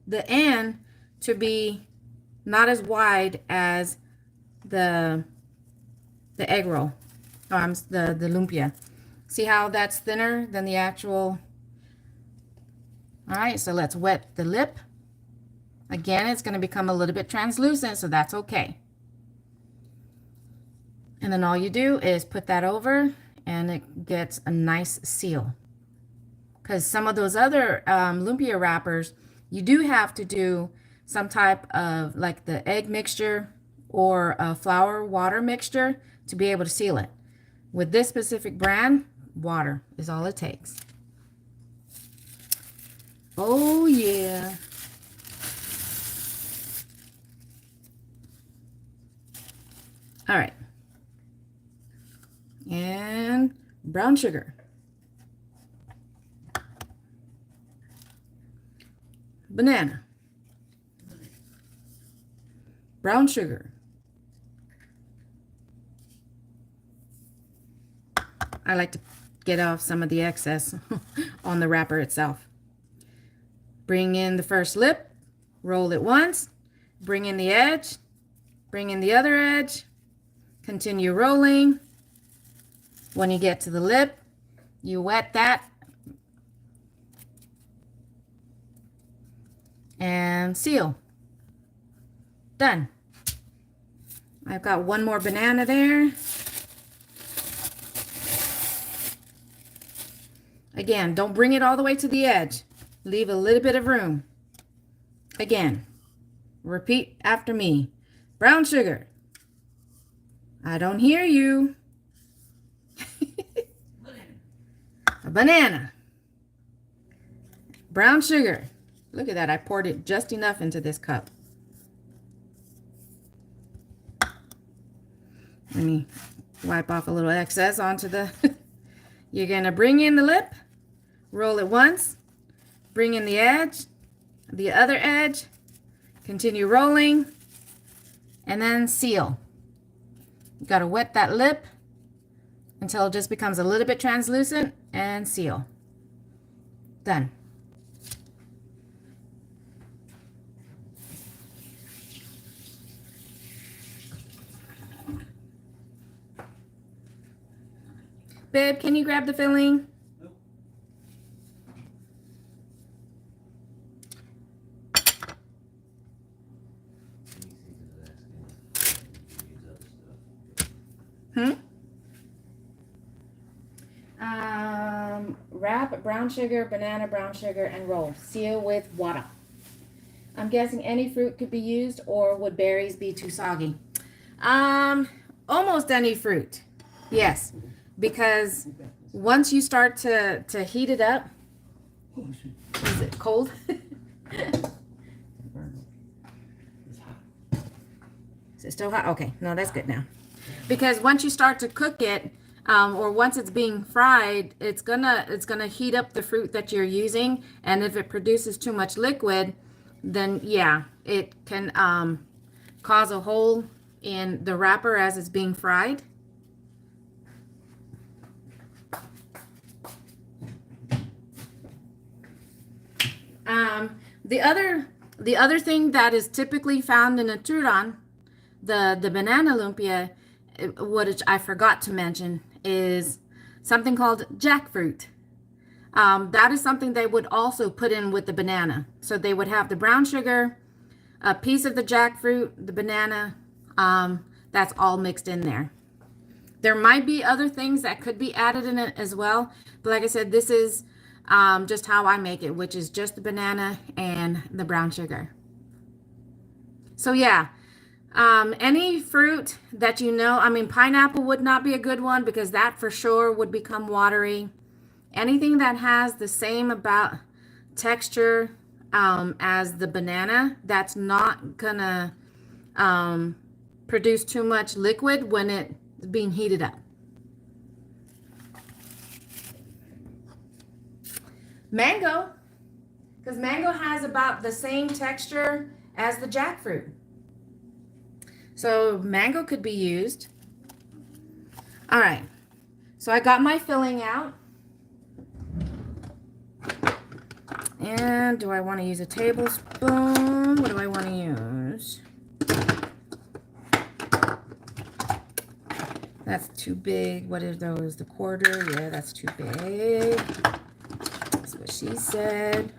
the end to be not as wide as the egg roll, the lumpia. See how that's thinner than the actual. All right, so let's wet the lip. Again, it's going to become a little bit translucent, so that's okay. And then all you do is put that over and it gets a nice seal. Because some of those other lumpia wrappers, you do have to do some type of like the egg mixture or a flour water mixture to be able to seal it. With this specific brand, water is all it takes. Oh yeah. All right. And brown sugar. Banana. Brown sugar. I like to get off some of the excess on the wrapper itself. Bring in the first lip, roll it once, bring in the edge, bring in the other edge, continue rolling. When you get to the lip, you wet that and seal. Done. I've got one more banana there. Again, don't bring it all the way to the edge. Leave a little bit of room. Again, repeat after me. Brown sugar. I don't hear you. A banana. Brown sugar. Look at that. I poured it just enough into this cup. Let me wipe off a little excess onto the... You're going to bring in the lip. Roll it once. Bring in the edge, the other edge, continue rolling, and then seal. You got to wet that lip until it just becomes a little bit translucent and seal. Done. Babe, can you grab the filling? wrap, brown sugar, banana, brown sugar, and roll. Seal with water. I'm guessing any fruit could be used, or would berries be too soggy? Almost any fruit. Yes, because once you start to heat it up, is it cold? Is it still hot? Okay, no, that's good now. Because once you start to cook it, or once it's being fried, it's gonna heat up the fruit that you're using, and if it produces too much liquid, then yeah, it can cause a hole in the wrapper as it's being fried. The other thing that is typically found in a turon, the banana lumpia, what I forgot to mention is something called jackfruit. That is something they would also put in with the banana. So they would have the brown sugar, a piece of the jackfruit, the banana, that's all mixed in there. There might be other things that could be added in it as well. But like I said, this is just how I make it, which is just the banana and the brown sugar. So yeah, any fruit that you know, I mean, pineapple would not be a good one because that for sure would become watery. Anything that has the same about texture as the banana, that's not gonna produce too much liquid when it's being heated up. Mango, because mango has about the same texture as the jackfruit. So mango could be used. All right, so I got my filling out. And do I want to use a tablespoon? What do I want to use? That's too big. What are those? The quarter? Yeah, that's too big. That's what she said.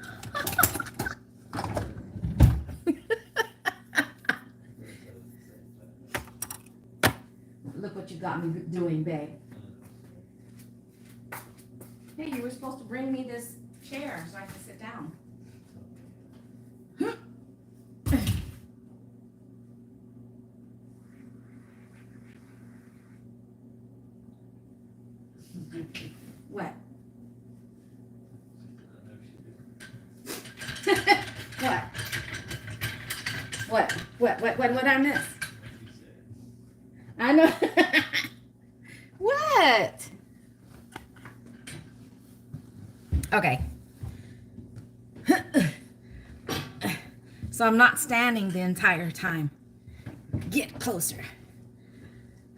Look what you got me doing, babe. Hey, you were supposed to bring me this chair so I can sit down. What? What I miss? I know. What? Okay. So I'm not standing the entire time. Get closer.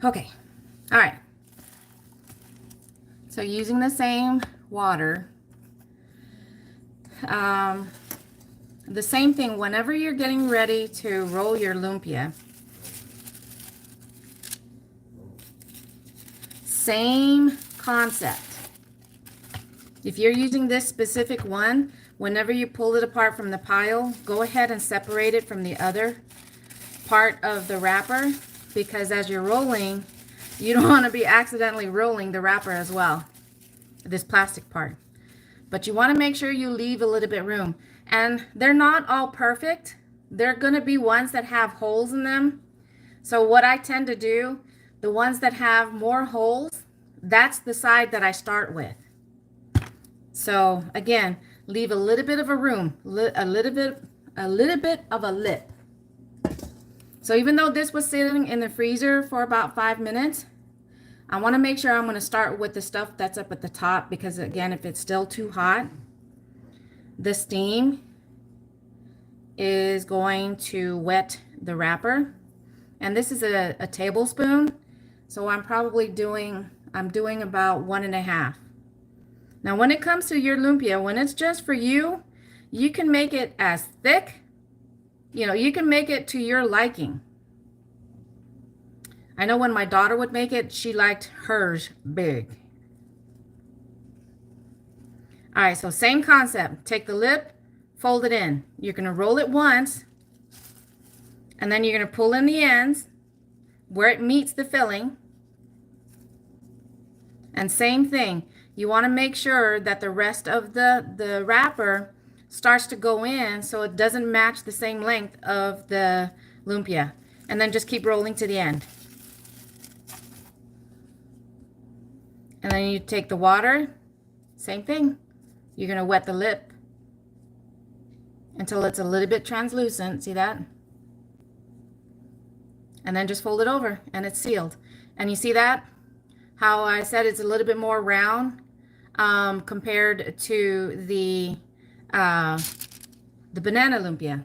Okay. All right. So using the same water, the same thing whenever you're getting ready to roll your lumpia. Same concept. If you're using this specific one, whenever you pull it apart from the pile, go ahead and separate it from the other part of the wrapper, because as you're rolling, you don't want to be accidentally rolling the wrapper as well, this plastic part. But you want to make sure you leave a little bit room. And they're not all perfect. They're going to be ones that have holes in them. So what I tend to do, the ones that have more holes, that's the side that I start with. So again, leave a little bit of a room, a little bit of a lip. So even though this was sitting in the freezer for about 5 minutes, I want to make sure I'm going to start with the stuff that's up at the top, because again, if it's still too hot, the steam is going to wet the wrapper. And this is a tablespoon, so I'm doing about 1.5. Now when it comes to your lumpia, when it's just for you, you can make it as thick, you can make it to your liking. I know when my daughter would make it, she liked hers big. All right, so same concept. Take the lip, fold it in. You're going to roll it once, and then you're going to pull in the ends where it meets the filling. And same thing. You want to make sure that the rest of the wrapper starts to go in so it doesn't match the same length of the lumpia. And then just keep rolling to the end. And then you take the water, same thing. You're going to wet the lip until it's a little bit translucent. See that? And then just fold it over and it's sealed. And you see that? How I said it's a little bit more round compared to the banana lumpia.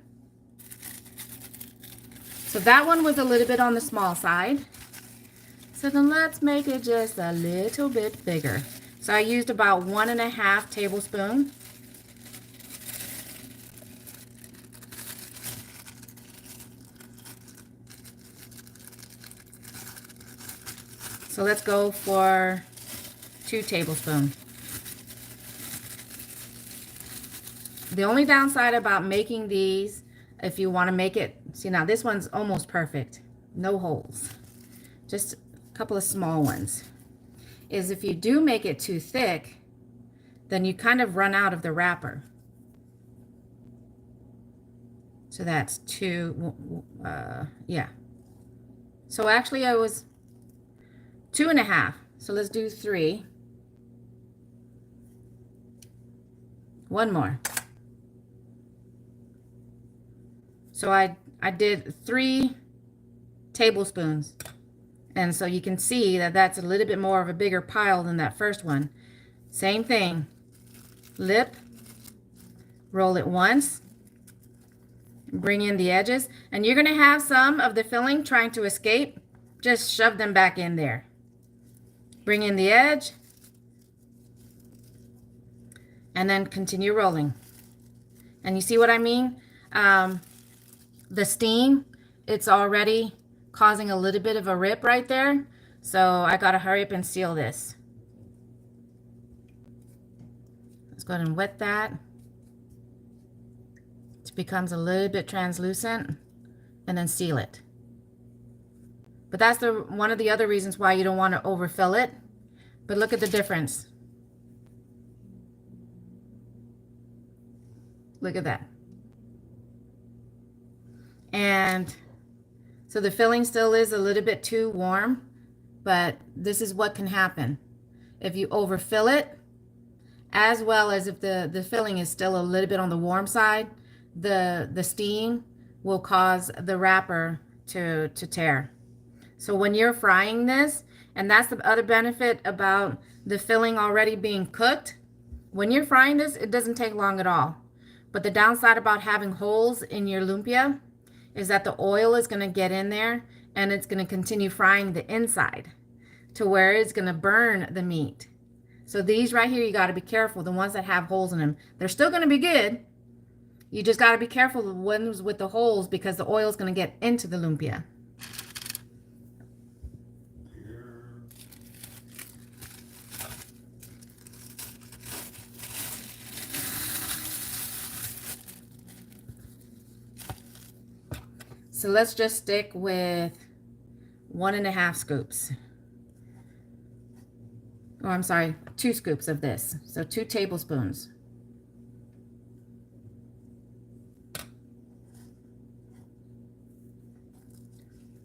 So that one was a little bit on the small side. So then let's make it just a little bit bigger. So I used about 1.5 tablespoons. So let's go for 2 tablespoons. The only downside about making these, if you want to make it, see now this one's almost perfect. No holes. Just a couple of small ones. Is if you do make it too thick, then you kind of run out of the wrapper. So that's 2, yeah. So actually I was 2.5. So let's do 3. One more. So I did 3 tablespoons. And so you can see that that's a little bit more of a bigger pile than that first one. Same thing. Lip. Roll it once. Bring in the edges. And you're going to have some of the filling trying to escape. Just shove them back in there. Bring in the edge. And then continue rolling. And you see what I mean? The steam, it's already causing a little bit of a rip right there. So I got to hurry up and seal this. Let's go ahead and wet that. It becomes a little bit translucent and then seal it. But that's one of the other reasons why you don't want to overfill it. But look at the difference. Look at that. And so the filling still is a little bit too warm, but this is what can happen. If you overfill it, as well as if the filling is still a little bit on the warm side, the steam will cause the wrapper to tear. So when you're frying this, and that's the other benefit about the filling already being cooked, when you're frying this, it doesn't take long at all. But the downside about having holes in your lumpia is that the oil is going to get in there and it's going to continue frying the inside to where it's going to burn the meat. So these right here, you got to be careful. The ones that have holes in them, they're still going to be good. You just got to be careful of the ones with the holes because the oil is going to get into the lumpia. So let's just stick with 1.5 scoops. Oh, I'm sorry, 2 scoops of this. So 2 tablespoons.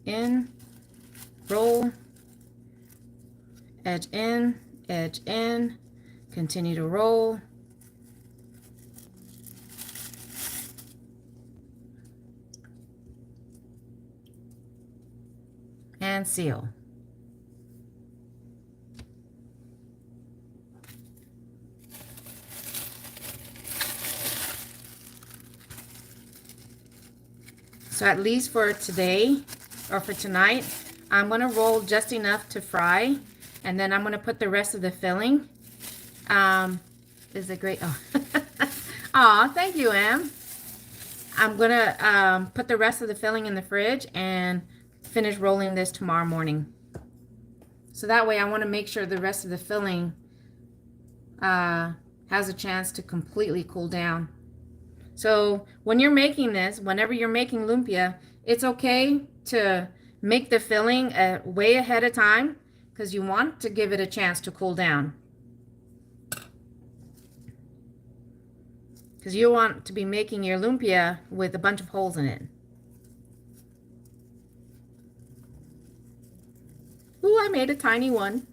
In, roll, edge in, continue to roll. And seal. So at least for today or for tonight, I'm going to roll just enough to fry, and then I'm going to put the rest of the filling. Is it great? Oh, aw, thank you, Em. I'm going to put the rest of the filling in the fridge and finish rolling this tomorrow morning. So that way I want to make sure the rest of the filling has a chance to completely cool down. So when you're making this, whenever you're making lumpia, it's okay to make the filling way ahead of time because you want to give it a chance to cool down. because you want to be making your lumpia with a bunch of holes in it. Ooh, I made a tiny one.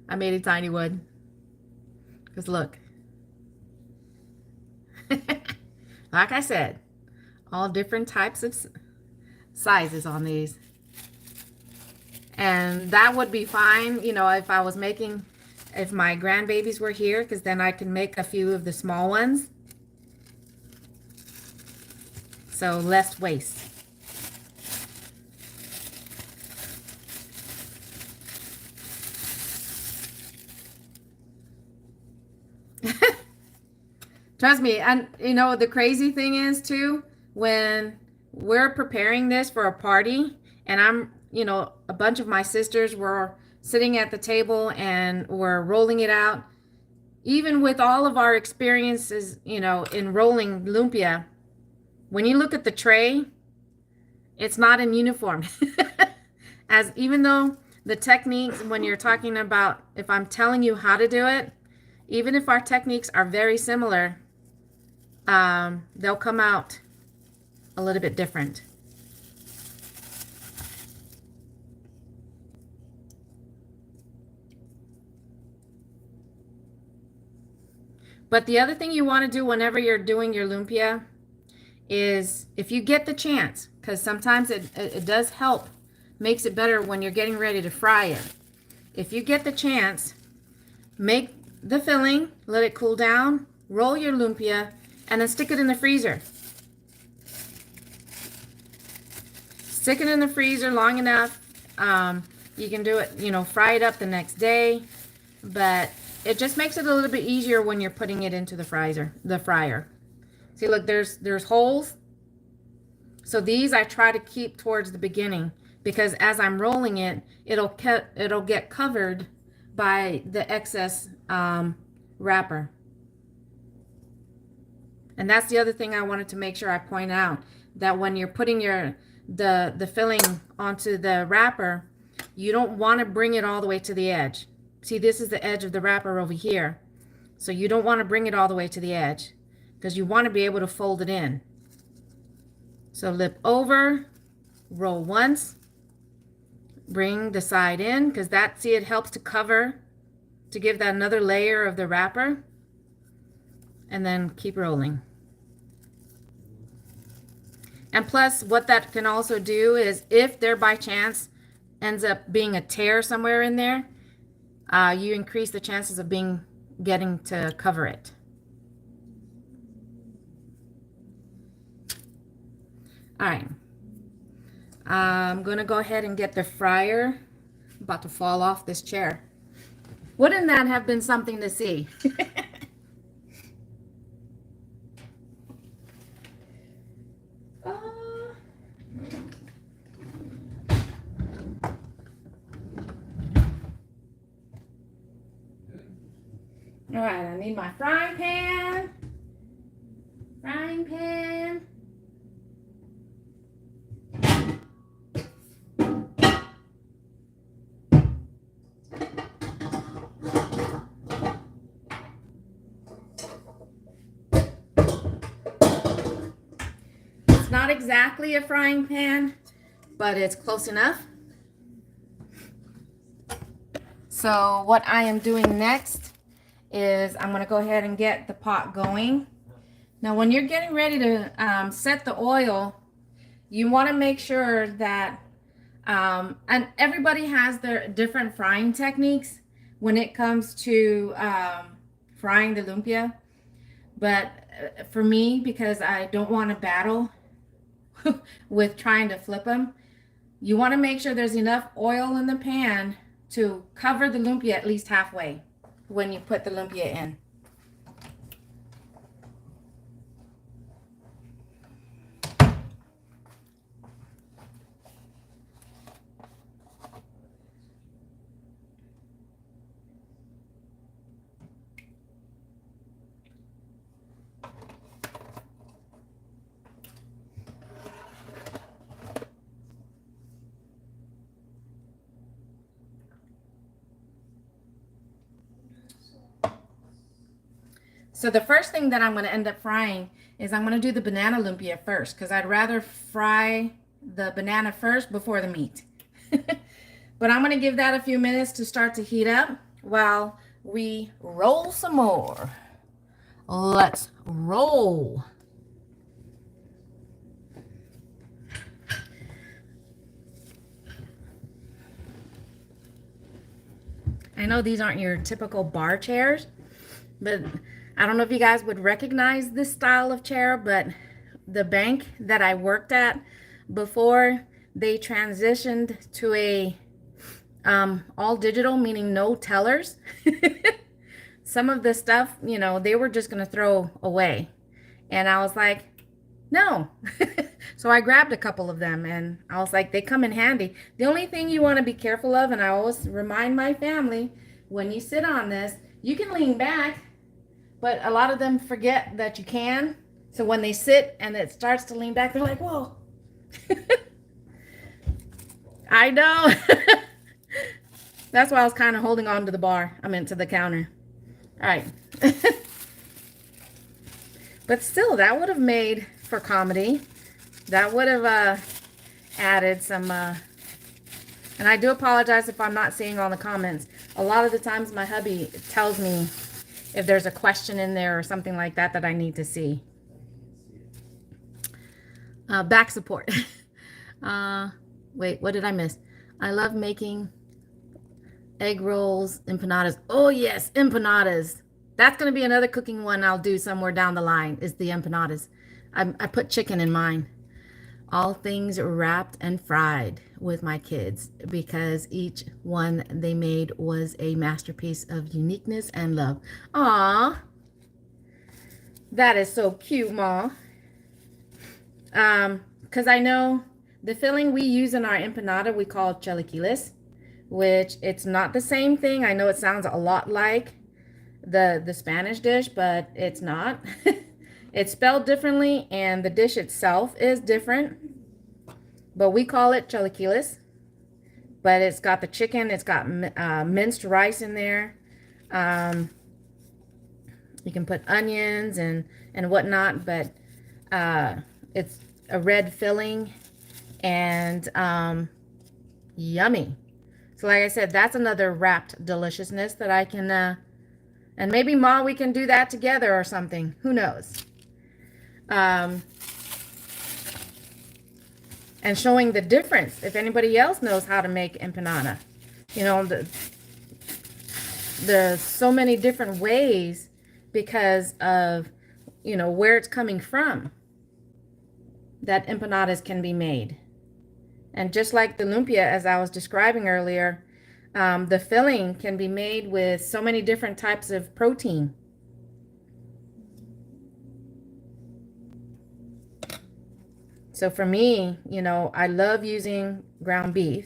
I made a tiny one. Because look. Like I said, all different types of sizes on these. And that would be fine, you know, if I was making, if my grandbabies were here, because then I can make a few of the small ones. So less waste. Trust me, and you know, the crazy thing is too, when we're preparing this for a party, and I'm, you know, a bunch of my sisters were sitting at the table and we're rolling it out. Even with all of our experiences, you know, in rolling lumpia, when you look at the tray, it's not in uniform. As even though the techniques, when you're talking about, if I'm telling you how to do it, even if our techniques are very similar, they'll come out a little bit different. But the other thing you want to do whenever you're doing your lumpia is, if you get the chance, because sometimes it does help, makes it better when you're getting ready to fry it. If you get the chance, make the filling, let it cool down, roll your lumpia, and then stick it in the freezer. Stick it in the freezer long enough. You can do it, you know, fry it up the next day, but it just makes it a little bit easier when you're putting it into the fryer. See, look, there's holes. So these I try to keep towards the beginning, because as I'm rolling it, it'll get covered by the excess wrapper. And that's the other thing I wanted to make sure I point out, that when you're putting the filling onto the wrapper, you don't want to bring it all the way to the edge. See, this is the edge of the wrapper over here. So you don't want to bring it all the way to the edge, because you want to be able to fold it in. So lip over, roll once, bring the side in, because that, see, it helps to cover, to give that another layer of the wrapper, and then keep rolling. And plus, what that can also do is, if there by chance ends up being a tear somewhere in there, you increase the chances of getting to cover it. All right, I'm gonna go ahead and get the fryer. I'm about to fall off this chair. Wouldn't that have been something to see? All right, I need my frying pan. Frying pan. It's not exactly a frying pan, but it's close enough. So what I am doing next is I'm going to go ahead and get the pot going. Now, when you're getting ready to set the oil, you want to make sure that, and everybody has their different frying techniques when it comes to frying the lumpia. But for me, because I don't want to battle with trying to flip them, you want to make sure there's enough oil in the pan to cover the lumpia at least halfway when you put the lumpia in. So the first thing that I'm going to end up frying is I'm going to do the banana lumpia first, because I'd rather fry the banana first before the meat. But I'm going to give that a few minutes to start to heat up while we roll some more. Let's roll. I know these aren't your typical bar chairs, but I don't know if you guys would recognize this style of chair, but the bank that I worked at before they transitioned to a all digital, meaning no tellers, some of the stuff, you know, they were just going to throw away. And I was like, no. So I grabbed a couple of them and I was like, they come in handy. The only thing you want to be careful of, and I always remind my family, when you sit on this, you can lean back, but a lot of them forget that you can. So when they sit and it starts to lean back, they're like, whoa. I know. That's why I was kind of holding on to the bar. I meant to the counter. All right. But still, that would have made for comedy. That would have added some, and I do apologize if I'm not seeing all the comments. A lot of the times my hubby tells me if there's a question in there or something like that that I need to see. Back support. Wait, what did I miss? I love making egg rolls, empanadas. Oh yes, empanadas. That's going to be another cooking one I'll do somewhere down the line, is the empanadas. I put chicken in mine. All things wrapped and fried with my kids, because each one they made was a masterpiece of uniqueness and love. Aww. That is so cute, Ma. Because I know the filling we use in our empanada, we call chilaquiles, which it's not the same thing. I know it sounds a lot like the Spanish dish, but it's not. It's spelled differently and the dish itself is different, but we call it chilaquiles. But it's got the chicken, it's got minced rice in there. You can put onions and whatnot, but it's a red filling and yummy. So like I said, that's another wrapped deliciousness that I can, and maybe Ma, we can do that together or something. Who knows? And showing the difference. If anybody else knows how to make empanada, you know, there's so many different ways because of, you know, where it's coming from that empanadas can be made. And just like the lumpia, as I was describing earlier, the filling can be made with so many different types of protein. So for me, you know, I love using ground beef.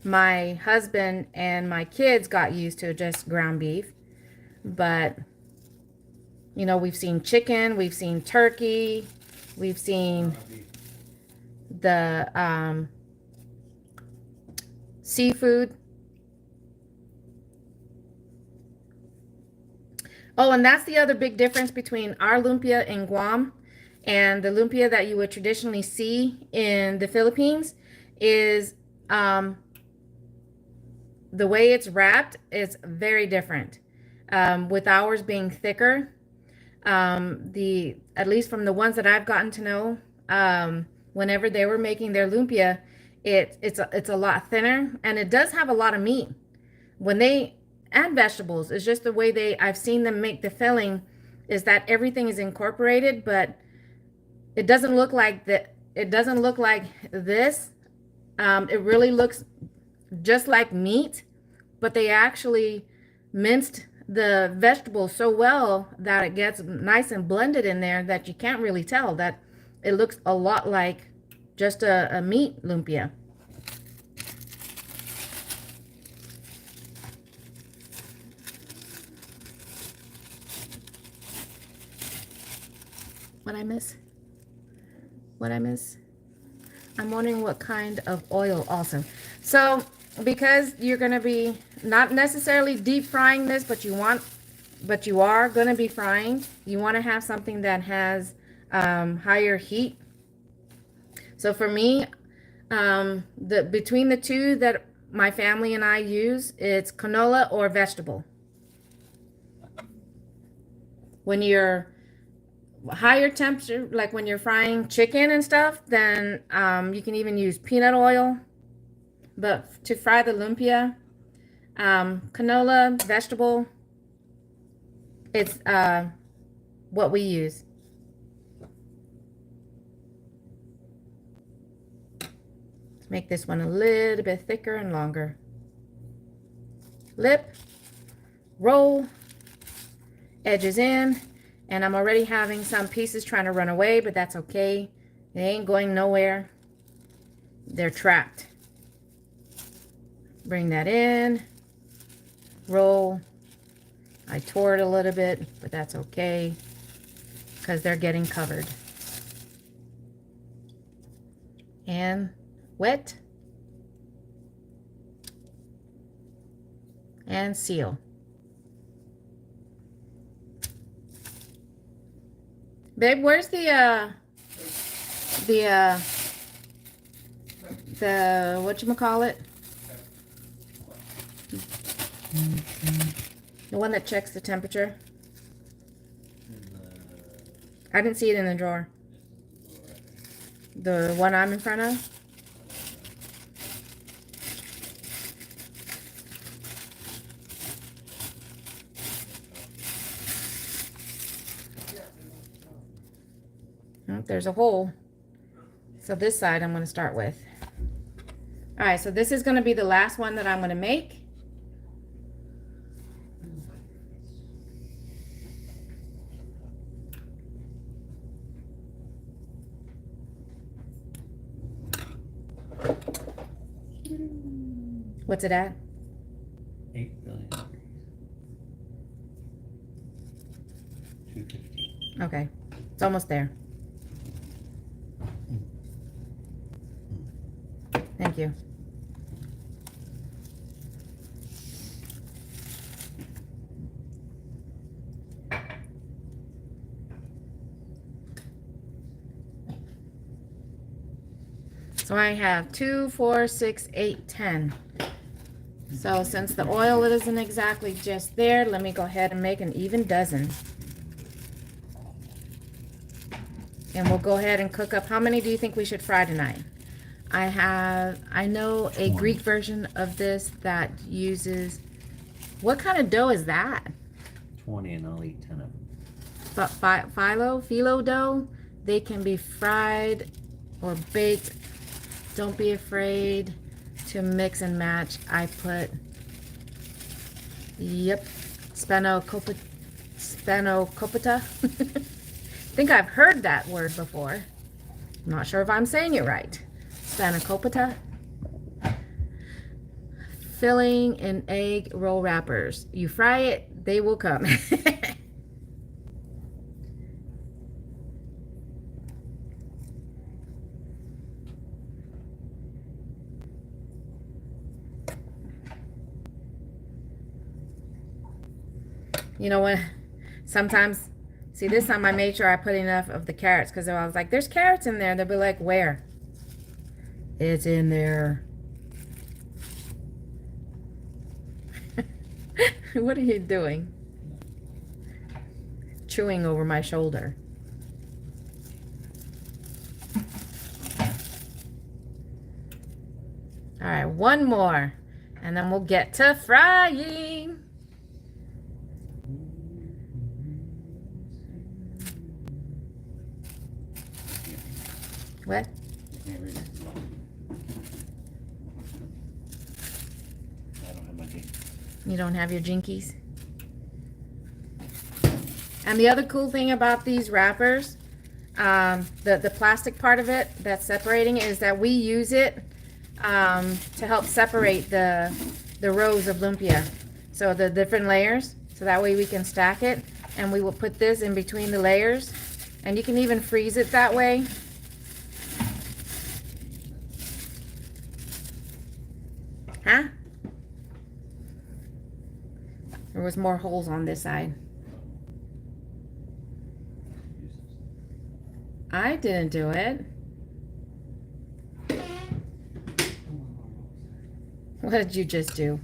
My husband and my kids got used to just ground beef. But, you know, we've seen chicken, we've seen turkey, we've seen the seafood. Oh, and that's the other big difference between our lumpia in Guam and the lumpia that you would traditionally see in the Philippines is the way it's wrapped is very different. With ours being thicker, at least from the ones that I've gotten to know, whenever they were making their lumpia, it's a lot thinner, and it does have a lot of meat. When they add vegetables, it's just the way I've seen them make the filling, is that everything is incorporated, but it doesn't look like that. It doesn't look like this. It really looks just like meat, but they actually minced the vegetables so well that it gets nice and blended in there that you can't really tell that it looks a lot like just a meat lumpia. What I miss? What I miss? I'm wondering what kind of oil also. So because you're going to be not necessarily deep frying this, but you want but you are going to be frying, you want to have something that has higher heat. So for me, between the two that my family and I use, it's canola or vegetable. When you're higher temperature, like when you're frying chicken and stuff, then you can even use peanut oil. But to fry the lumpia, canola, vegetable, it's what we use. Let's make this one a little bit thicker and longer. Lip, roll, edges in, and I'm already having some pieces trying to run away, but that's okay. They ain't going nowhere. They're trapped. Bring that in, roll. I tore it a little bit, but that's okay because they're getting covered. And wet. And seal. Babe, where's the whatchamacallit? The one that checks the temperature? I didn't see it in the drawer. The one I'm in front of? Oh, there's a hole. So this side I'm going to start with. All right, so this is going to be the last one that I'm going to make. What's it at? 8 billion degrees. 215. Okay, it's almost there. Thank you. So I have 2, 4, 6, 8, 10. So since the oil isn't exactly just there, let me go ahead and make an even dozen. And we'll go ahead and cook up. How many do you think we should fry tonight? I know a Greek version of this that uses, what kind of dough is that? 20, and I'll eat 10 of them. Phyllo dough. They can be fried or baked. Don't be afraid to mix and match. I put, yep, spanakopita. I think I've heard that word before. I'm not sure if I'm saying it right. Spanakopita. Filling in egg roll wrappers. You fry it, they will come. You know what? Sometimes, see, this time I made sure I put enough of the carrots because I was like, there's carrots in there. They'll be like, where? It's in there. What are you doing? Chewing over my shoulder. All right, one more. And then we'll get to frying. What? I don't have my jinkies. You don't have your jinkies? And the other cool thing about these wrappers, the plastic part of it that's separating is that we use it to help separate the rows of lumpia. So the different layers, so that way we can stack it. And we will put this in between the layers. And you can even freeze it that way. Huh? There was more holes on this side. I didn't do it. What did you just do?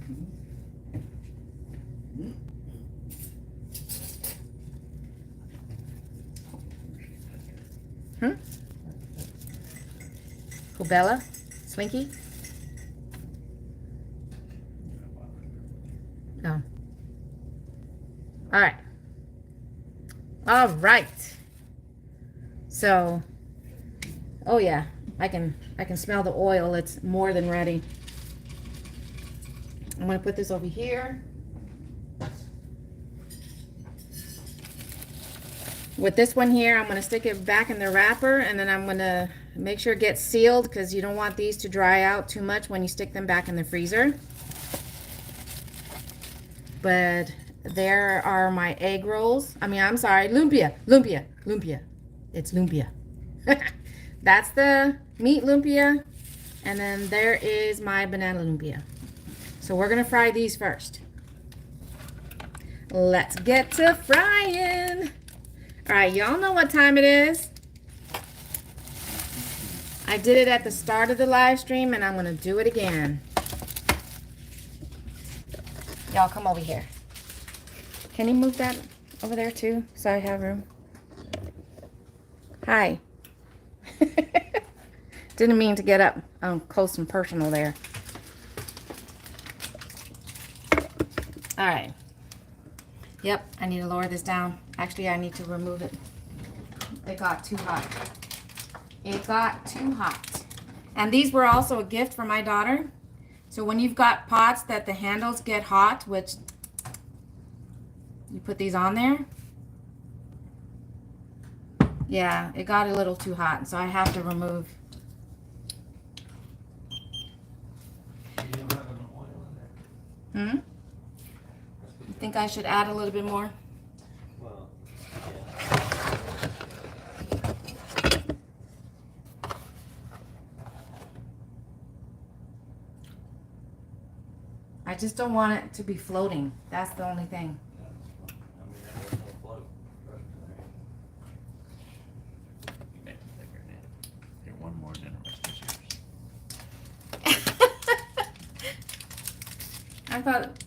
Hmm? Bella? Slinky? Oh. All right. All right. So, oh yeah, I can smell the oil. It's more than ready. I'm gonna put this over here. With this one here, I'm gonna stick it back in the wrapper, and then I'm gonna make sure it gets sealed because you don't want these to dry out too much when you stick them back in the freezer. But there are my egg rolls. I mean, I'm sorry, lumpia. It's lumpia. That's the meat lumpia. And then there is my banana lumpia. So we're gonna fry these first. Let's get to frying. All right, y'all know what time it is. I did it at the start of the live stream, and I'm gonna do it again. Y'all come over here. Can you move that over there too, so I have room? Hi. Didn't mean to get up close and personal there. All right. Yep, I need to lower this down. Actually, I need to remove it. It got too hot. It got too hot. And these were also a gift for my daughter. So when you've got pots that the handles get hot, which you put these on there. Yeah, it got a little too hot, so I have to remove. Hmm? You think I should add a little bit more? Well, I just don't want it to be floating. That's the only thing. one more than the rest is yours.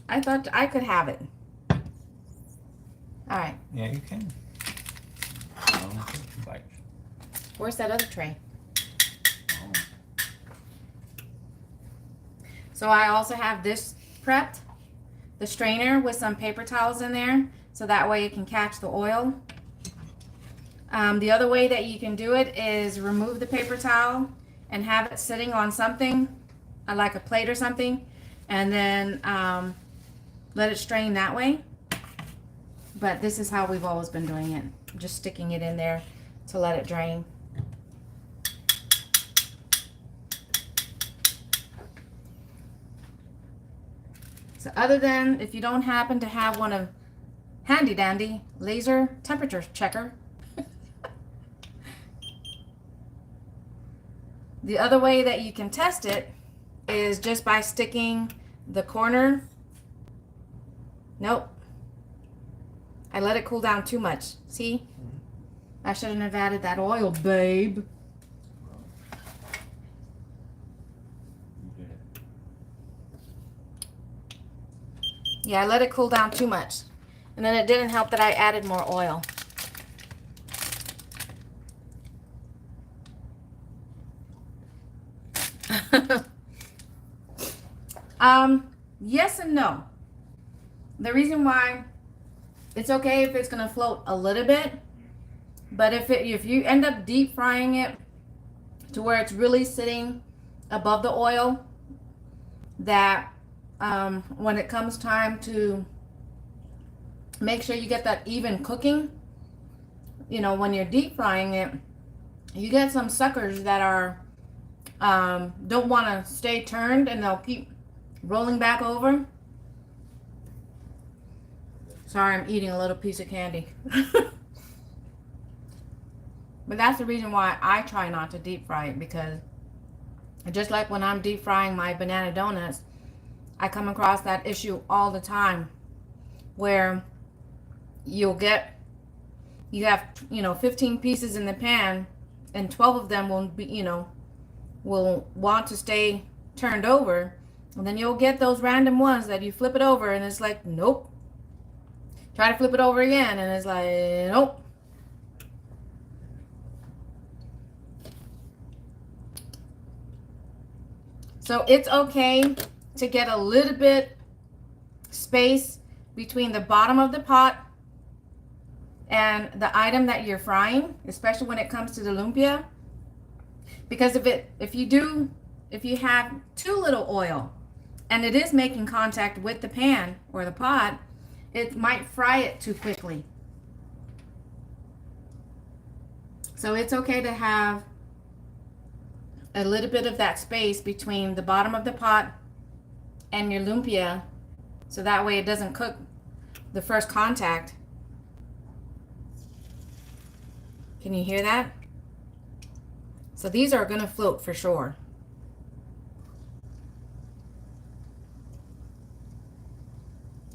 I thought I could have it. All right. Yeah, you can. Bite. Where's that other tray? Oh. So I also have this prepped, the strainer with some paper towels in there, so that way it can catch the oil. The other way that you can do it is remove the paper towel and have it sitting on something, like a plate or something, and then let it strain that way. But this is how we've always been doing it, just sticking it in there to let it drain. So other than if you don't happen to have one of handy dandy laser temperature checker, the other way that you can test it is just by sticking the corner. Nope. I let it cool down too much. See? I shouldn't have added that oil, babe. Yeah, I let it cool down too much. And then it didn't help that I added more oil. Yes and no. The reason why it's okay if it's gonna float a little bit, but if you end up deep frying it to where it's really sitting above the oil, that when it comes time to make sure you get that even cooking, you know, when you're deep frying it, you get some suckers that are don't want to stay turned, and they'll keep rolling back over. Sorry, I'm eating a little piece of candy. But that's the reason why I try not to deep fry it, because just like when I'm deep frying my banana donuts, I come across that issue all the time where you have 15 pieces in the pan, and 12 of them will be, you know, will want to stay turned over. And then you'll get those random ones that you flip it over and it's like, nope. Try to flip it over again and it's like, nope. So it's okay to get a little bit space between the bottom of the pot and the item that you're frying, especially when it comes to the lumpia. Because if you have too little oil and it is making contact with the pan or the pot, it might fry it too quickly. So it's okay to have a little bit of that space between the bottom of the pot and your lumpia, so that way it doesn't cook the first contact. Can you hear that? So these are going to float for sure.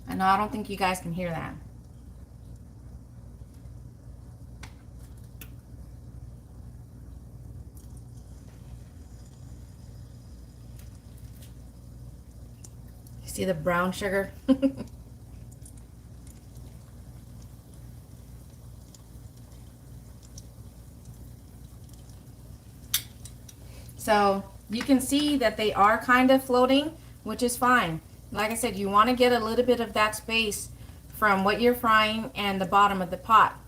I know, I don't think you guys can hear that. You see the brown sugar? So you can see that they are kind of floating, which is fine. Like I said, you want to get a little bit of that space from what you're frying and the bottom of the pot,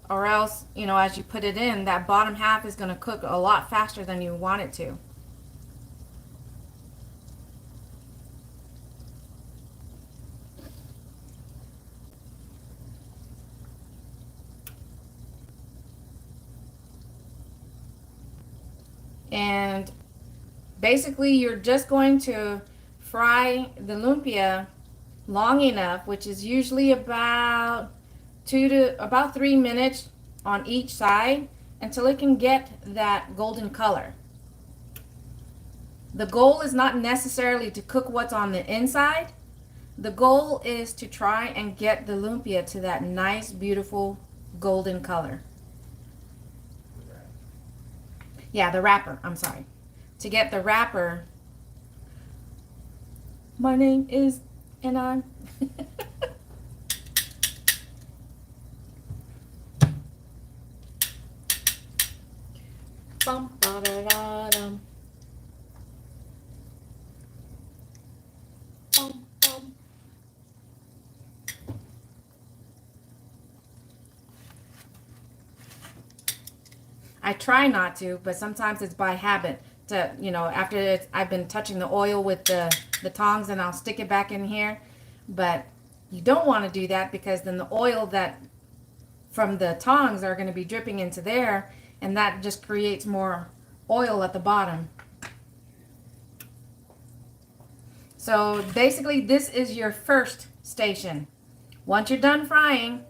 or else, you know, as you put it in, that bottom half is going to cook a lot faster than you want it to. And basically you're just going to fry the lumpia long enough, which is usually about 3 minutes on each side, until it can get that golden color. The goal is not necessarily to cook what's on the inside. The goal is to try and get the lumpia to that nice, beautiful golden color. Yeah, the wrapper. I'm sorry. To get the wrapper. My name is, and I'm. Bum, ba, da, da, dum. Bum, bum. I try not to, but sometimes it's by habit to, you know, after I've been touching the oil with the tongs, and I'll stick it back in here. But you don't want to do that, because then the oil that from the tongs are going to be dripping into there, and that just creates more oil at the bottom. So basically this is your first station. Once you're done frying,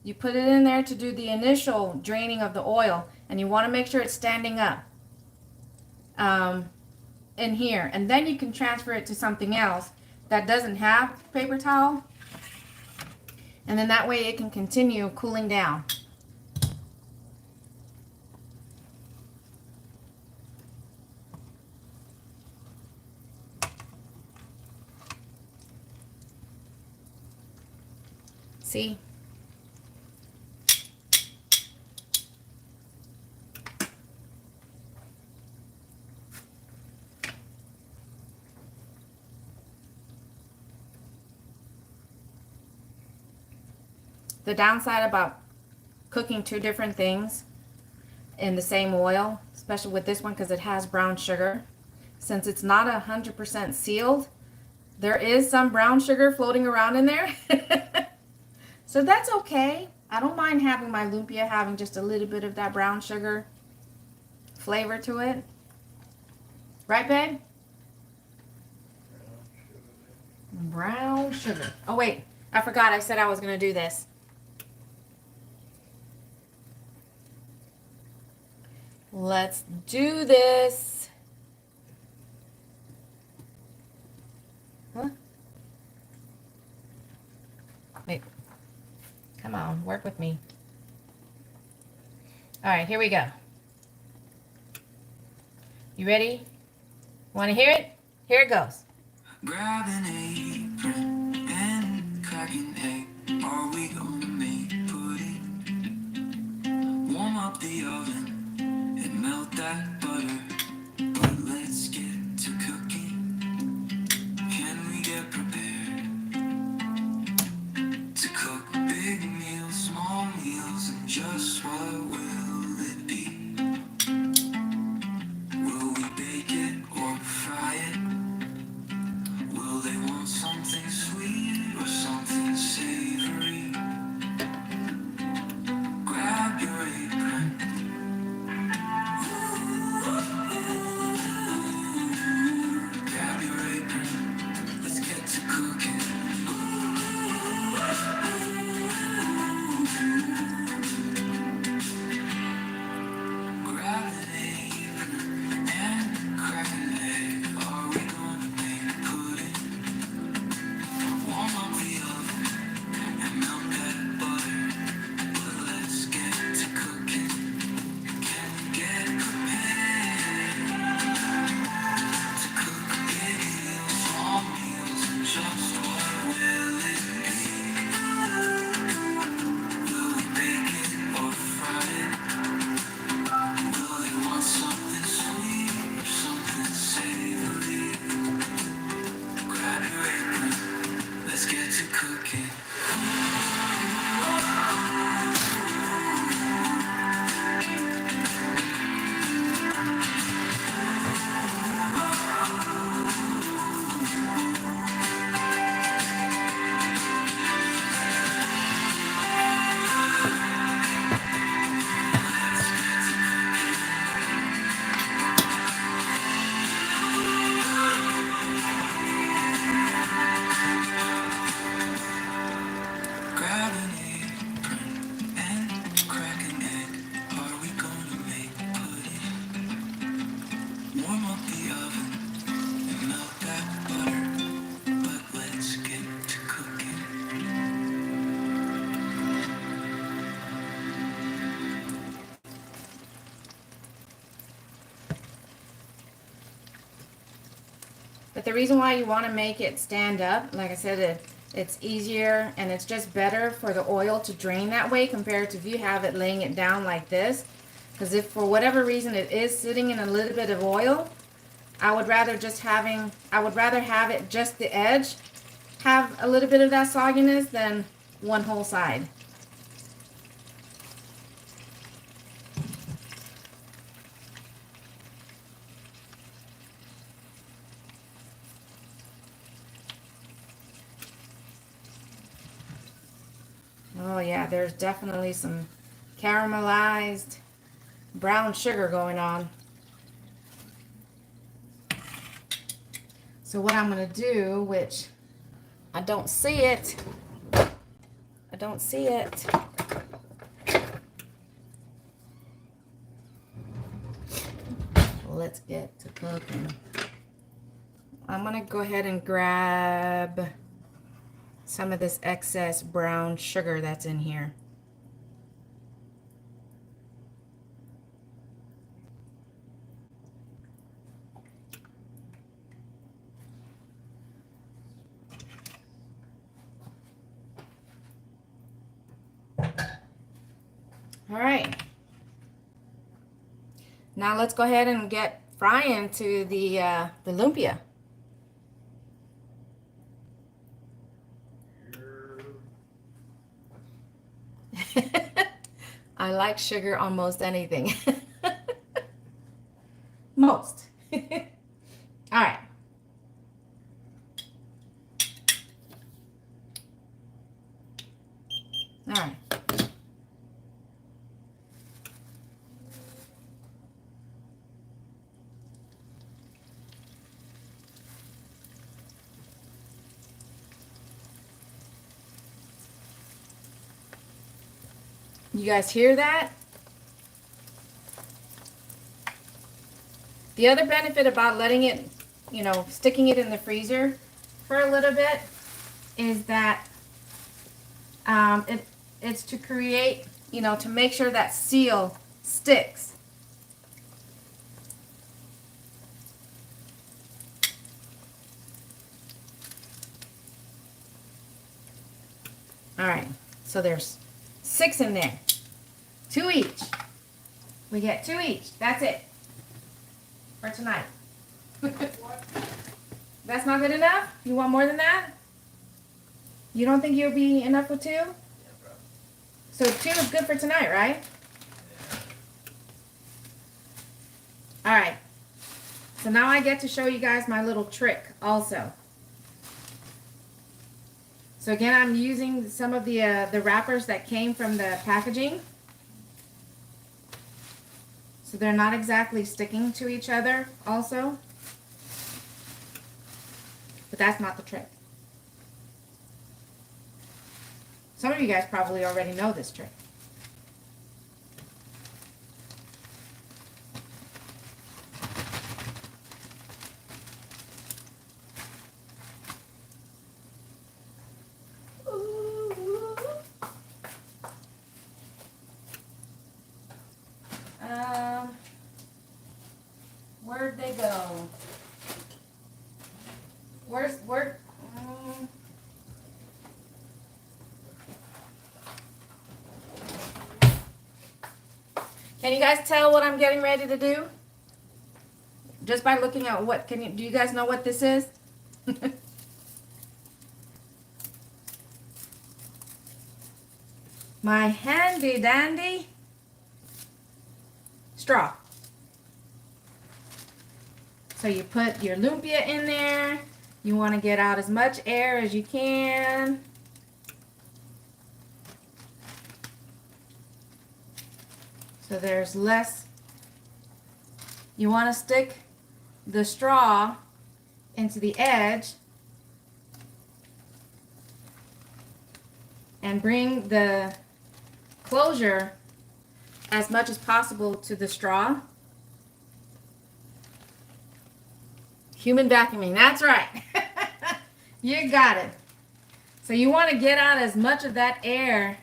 you put it in there to do the initial draining of the oil, and you want to make sure it's standing up in here, and then you can transfer it to something else that doesn't have paper towel, and then that way it can continue cooling down. See? The downside about cooking two different things in the same oil, especially with this one, because it has brown sugar, since it's not 100% sealed, there is some brown sugar floating around in there. So that's okay. I don't mind having my lumpia having just a little bit of that brown sugar flavor to it. Right, babe? Brown sugar. Oh, wait. I forgot I said I was going to do this. Let's do this. Huh? Wait. Come on, work with me. All right, here we go. You ready? Want to hear it? Here it goes. Grab an apron and crack an egg. Are we gonna make pudding? Warm up the oven and melt that butter. But let's get to cooking. Can we get prepared to cook big meals, small meals, and just what will it be? Will we bake it or fry it? Will they want something sweet or something savory? Grab your apron. Grab your apron. Let's get to cooking. Grab an apron and crack an egg. Are we gonna make pudding? Warm up the oven and melt that butter. But let's get to cooking. Can we get prepared to cook big meals, small meals, and just what will it be? Will we bake it or fry it? Will they want something sweet or something savory? Grab your apron, let's get to cooking. Grab an apron and crack an egg. Are we gonna make pudding? Warm up the oven and melt that butter. But let's get to cooking. But the reason why you want to make it stand up, like I said, it's easier and it's just better for the oil to drain that way compared to if you have it laying it down like this. Because if for whatever reason it is sitting in a little bit of oil, I would rather have it just the edge have a little bit of that sogginess than one whole side. Oh yeah, there's definitely some caramelized brown sugar going on. So what I'm going to do, which I don't see it. Let's get to cooking. I'm going to go ahead and grab some of this excess brown sugar that's in here. All right. Now let's go ahead and get frying to the lumpia. I like sugar on most anything. Most. All right. All right. You guys hear that? The other benefit about letting it, sticking it in the freezer for a little bit is that it's to create, to make sure that seal sticks. All right, so there's 6 in there. 2 each. We get 2 each. That's it for tonight. That's not good enough? You want more than that? You don't think you'll be enough with 2? Yeah, bro. So 2 is good for tonight, right? All right. So now I get to show you guys my little trick also. So again, I'm using some of the wrappers that came from the packaging. So they're not exactly sticking to each other also. But that's not the trick. Some of you guys probably already know this trick. Where'd they go? Where? Can you guys tell what I'm getting ready to do? Just by looking at what, do you guys know what this is? My handy dandy straw. So you put your lumpia in there. You want to get out as much air as you can. So there's less. You want to stick the straw into the edge and bring the closure as much as possible to the straw. Human vacuuming, that's right. You got it. So you want to get out as much of that air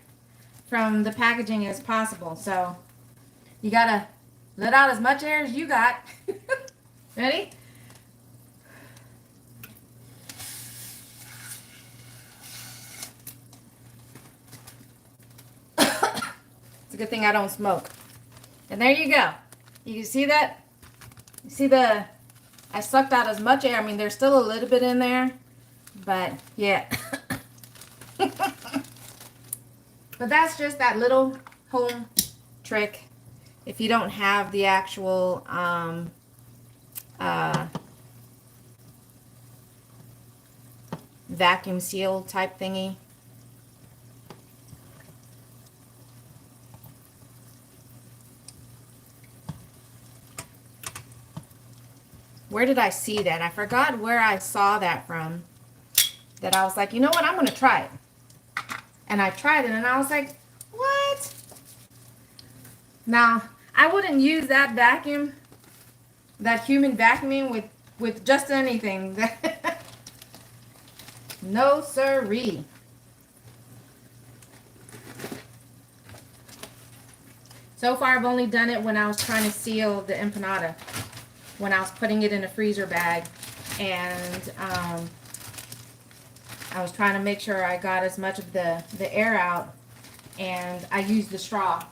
from the packaging as possible. So you got to let out as much air as you got. Ready? It's a good thing I don't smoke. And there you go. You can see that? You see I sucked out as much air. I mean, there's still a little bit in there, but yeah. But that's just that little home trick. If you don't have the actual vacuum seal type thingy. Where did I see that? I forgot where I saw that from. That I was like, you know what? I'm going to try it. And I tried it and I was like, what? Now, I wouldn't use that vacuum, that human vacuuming with just anything. No siree. So far, I've only done it when I was trying to seal the empanada. When I was putting it in a freezer bag, and I was trying to make sure I got as much of the air out, and I used the straw.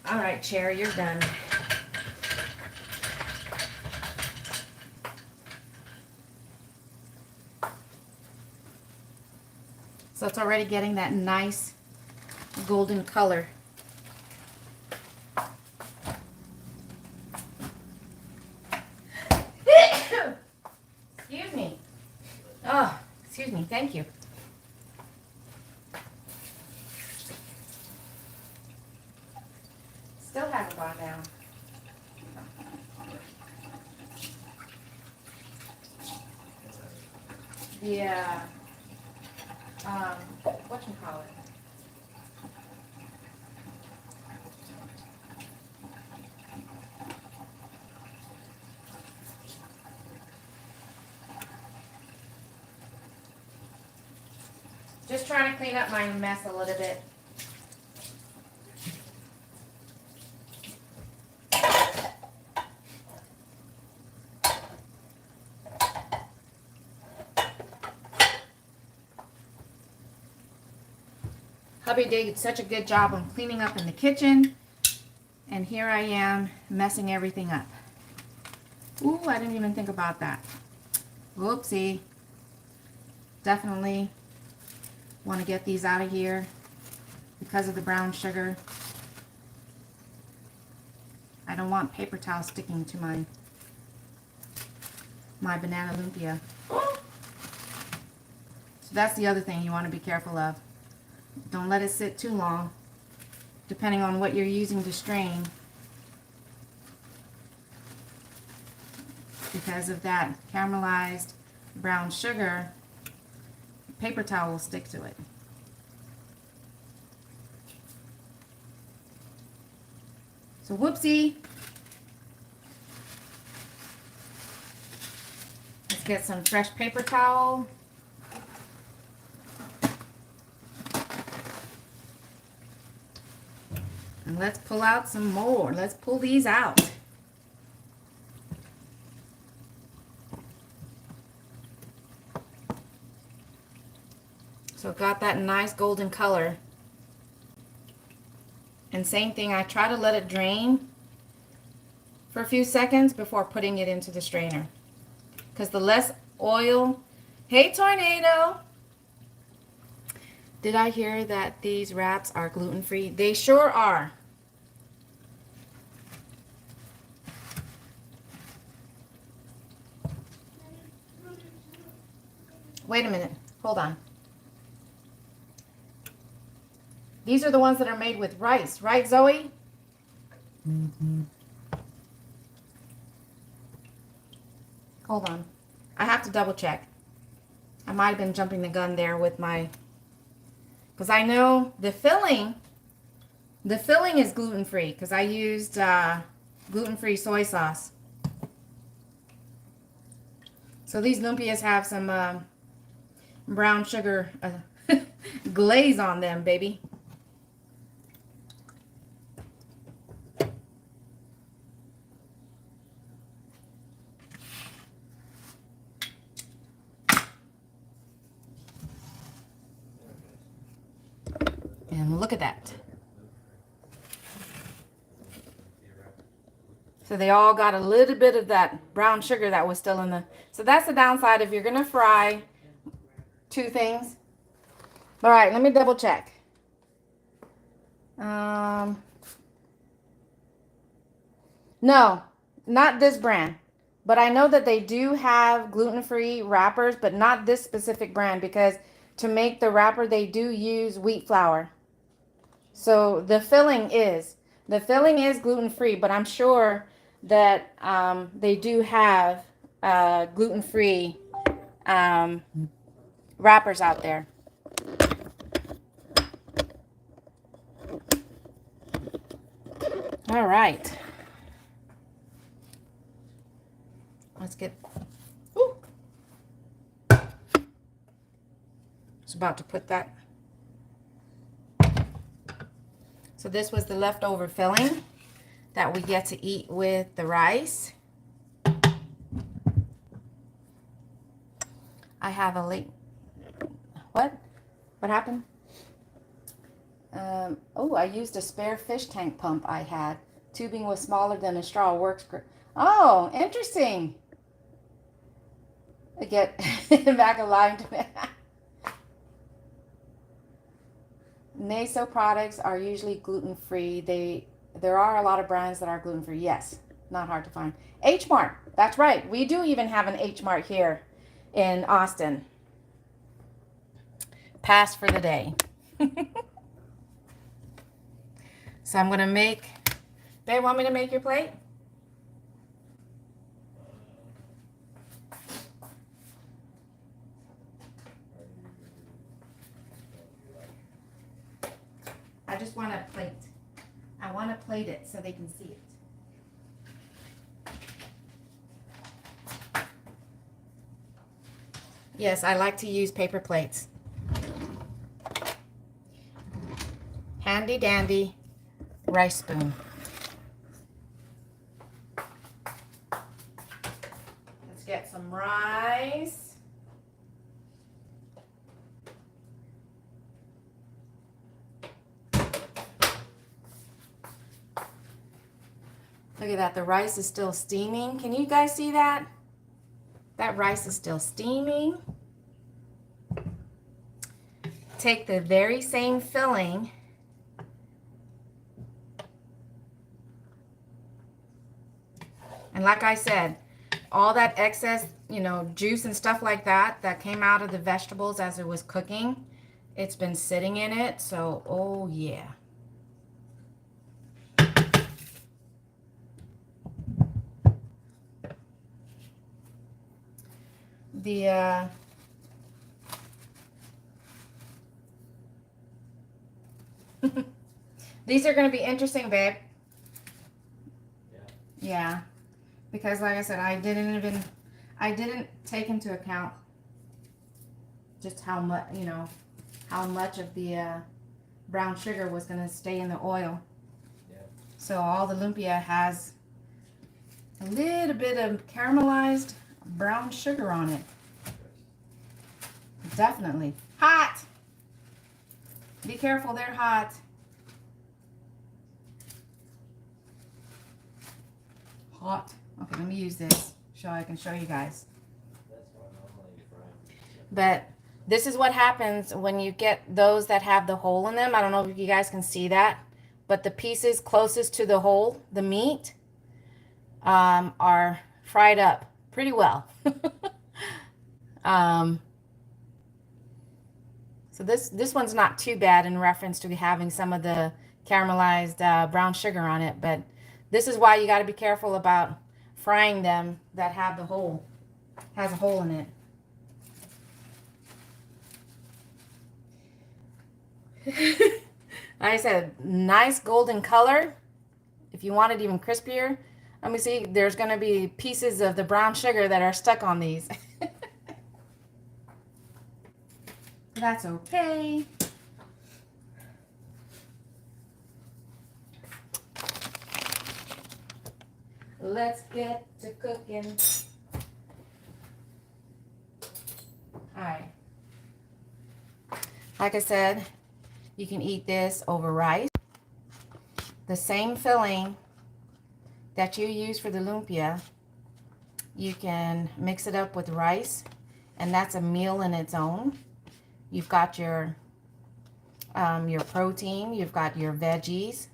All right, Cherry, you're done. So it's already getting that nice golden color. Excuse me. Oh, excuse me. Thank you. Still haven't gone down. Yeah. Whatchamacallit? Just trying to clean up my mess a little bit. Hubby did such a good job on cleaning up in the kitchen. And here I am messing everything up. Ooh, I didn't even think about that. Whoopsie. Definitely want to get these out of here because of the brown sugar. I don't want paper towel sticking to my banana lumpia. So that's the other thing you want to be careful of. Don't let it sit too long, depending on what you're using to strain. Because of that caramelized brown sugar, paper towel will stick to it. So whoopsie. Let's get some fresh paper towel. And let's pull out some more. Let's pull these out. So got that nice golden color. And same thing, I try to let it drain for a few seconds before putting it into the strainer. Because the less oil... Hey, Tornado! Did I hear that these wraps are gluten-free? They sure are. Wait a minute. Hold on. These are the ones that are made with rice, right, Zoe? Mm-hmm. Hold on. I have to double check. I might have been jumping the gun there with my... Because I know the filling is gluten-free because I used gluten-free soy sauce. So these lumpias have some brown sugar glaze on them, baby. And look at that. So they all got a little bit of that brown sugar that was still in the... So that's the downside if you're going to fry two things. All right, let me double check. No, not this brand. But I know that they do have gluten-free wrappers, but not this specific brand because to make the wrapper, they do use wheat flour. So the filling is gluten-free, but I'm sure that they do have gluten-free wrappers out there. All right. Let's get... Ooh. Just about to put that... So this was the leftover filling that we get to eat with the rice. I have a late... What? What happened? Oh, I used a spare fish tank pump I had. Tubing was smaller than a straw. Works great. Oh, interesting. I get back alive to me. Naso products are usually gluten-free. There are a lot of brands that are gluten-free. Yes, not hard to find. H Mart, that's right. We do even have an H Mart here in Austin. Pass for the day. So I'm going to make... Babe, want me to make your plate? I just want a plate. I want to plate it so they can see it. Yes, I like to use paper plates. Handy dandy rice spoon. Let's get some rice. Look at that. The rice is still steaming. Can you guys see that? That rice is still steaming. Take the very same filling and like I said, all that excess, you know, juice and stuff like that that came out of the vegetables as it was cooking, it's been sitting in it. So, oh yeah. The these are going to be interesting, babe. Yeah, because like I said, I didn't take into account just how much, you know, how much of the brown sugar was going to stay in the oil. Yeah. So all the lumpia has a little bit of caramelized brown sugar on it. Definitely. Hot! Be careful, they're hot. Hot. Okay, let me use this so I can show you guys. That's why normally you fry them. But this is what happens when you get those that have the hole in them. I don't know if you guys can see that, but the pieces closest to the hole, the meat, are fried up pretty well. So this one's not too bad in reference to having some of the caramelized brown sugar on it, but this is why you got to be careful about frying them that have the hole, has a hole in it. Like I said, nice golden color. If you want it even crispier, let me see, there's going to be pieces of the brown sugar that are stuck on these. That's okay. Let's get to cooking. All right. Like I said, you can eat this over rice. The same filling that you use for the lumpia, you can mix it up with rice, and that's a meal in its own. You've got your protein, you've got your veggies.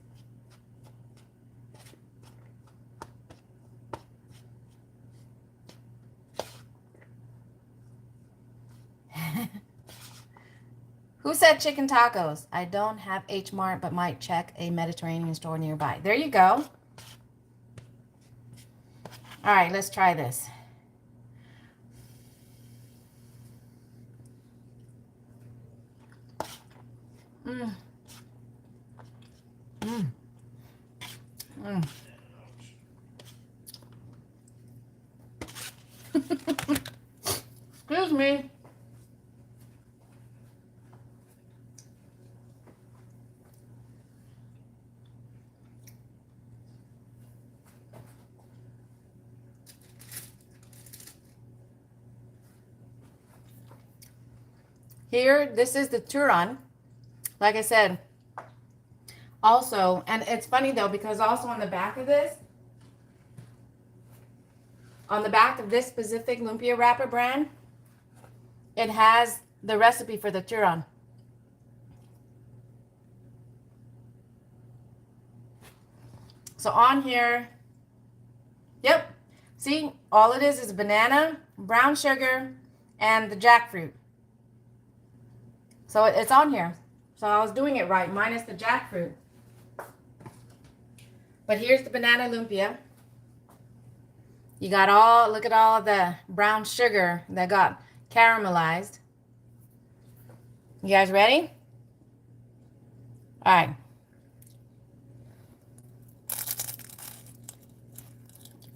Who said chicken tacos? I don't have H Mart, but might check a Mediterranean store nearby. There you go. All right, let's try this. Mmm. Mmm. Mmm. Excuse me. Here, this is the turon. Like I said, also, and it's funny though, because also on the back of this, on the back of this specific lumpia wrapper brand, it has the recipe for the turon. So on here, yep, see, all it is banana, brown sugar, and the jackfruit. So it's on here. So I was doing it right, minus the jackfruit. But here's the banana lumpia. You got all, look at all the brown sugar that got caramelized. You guys ready? All right.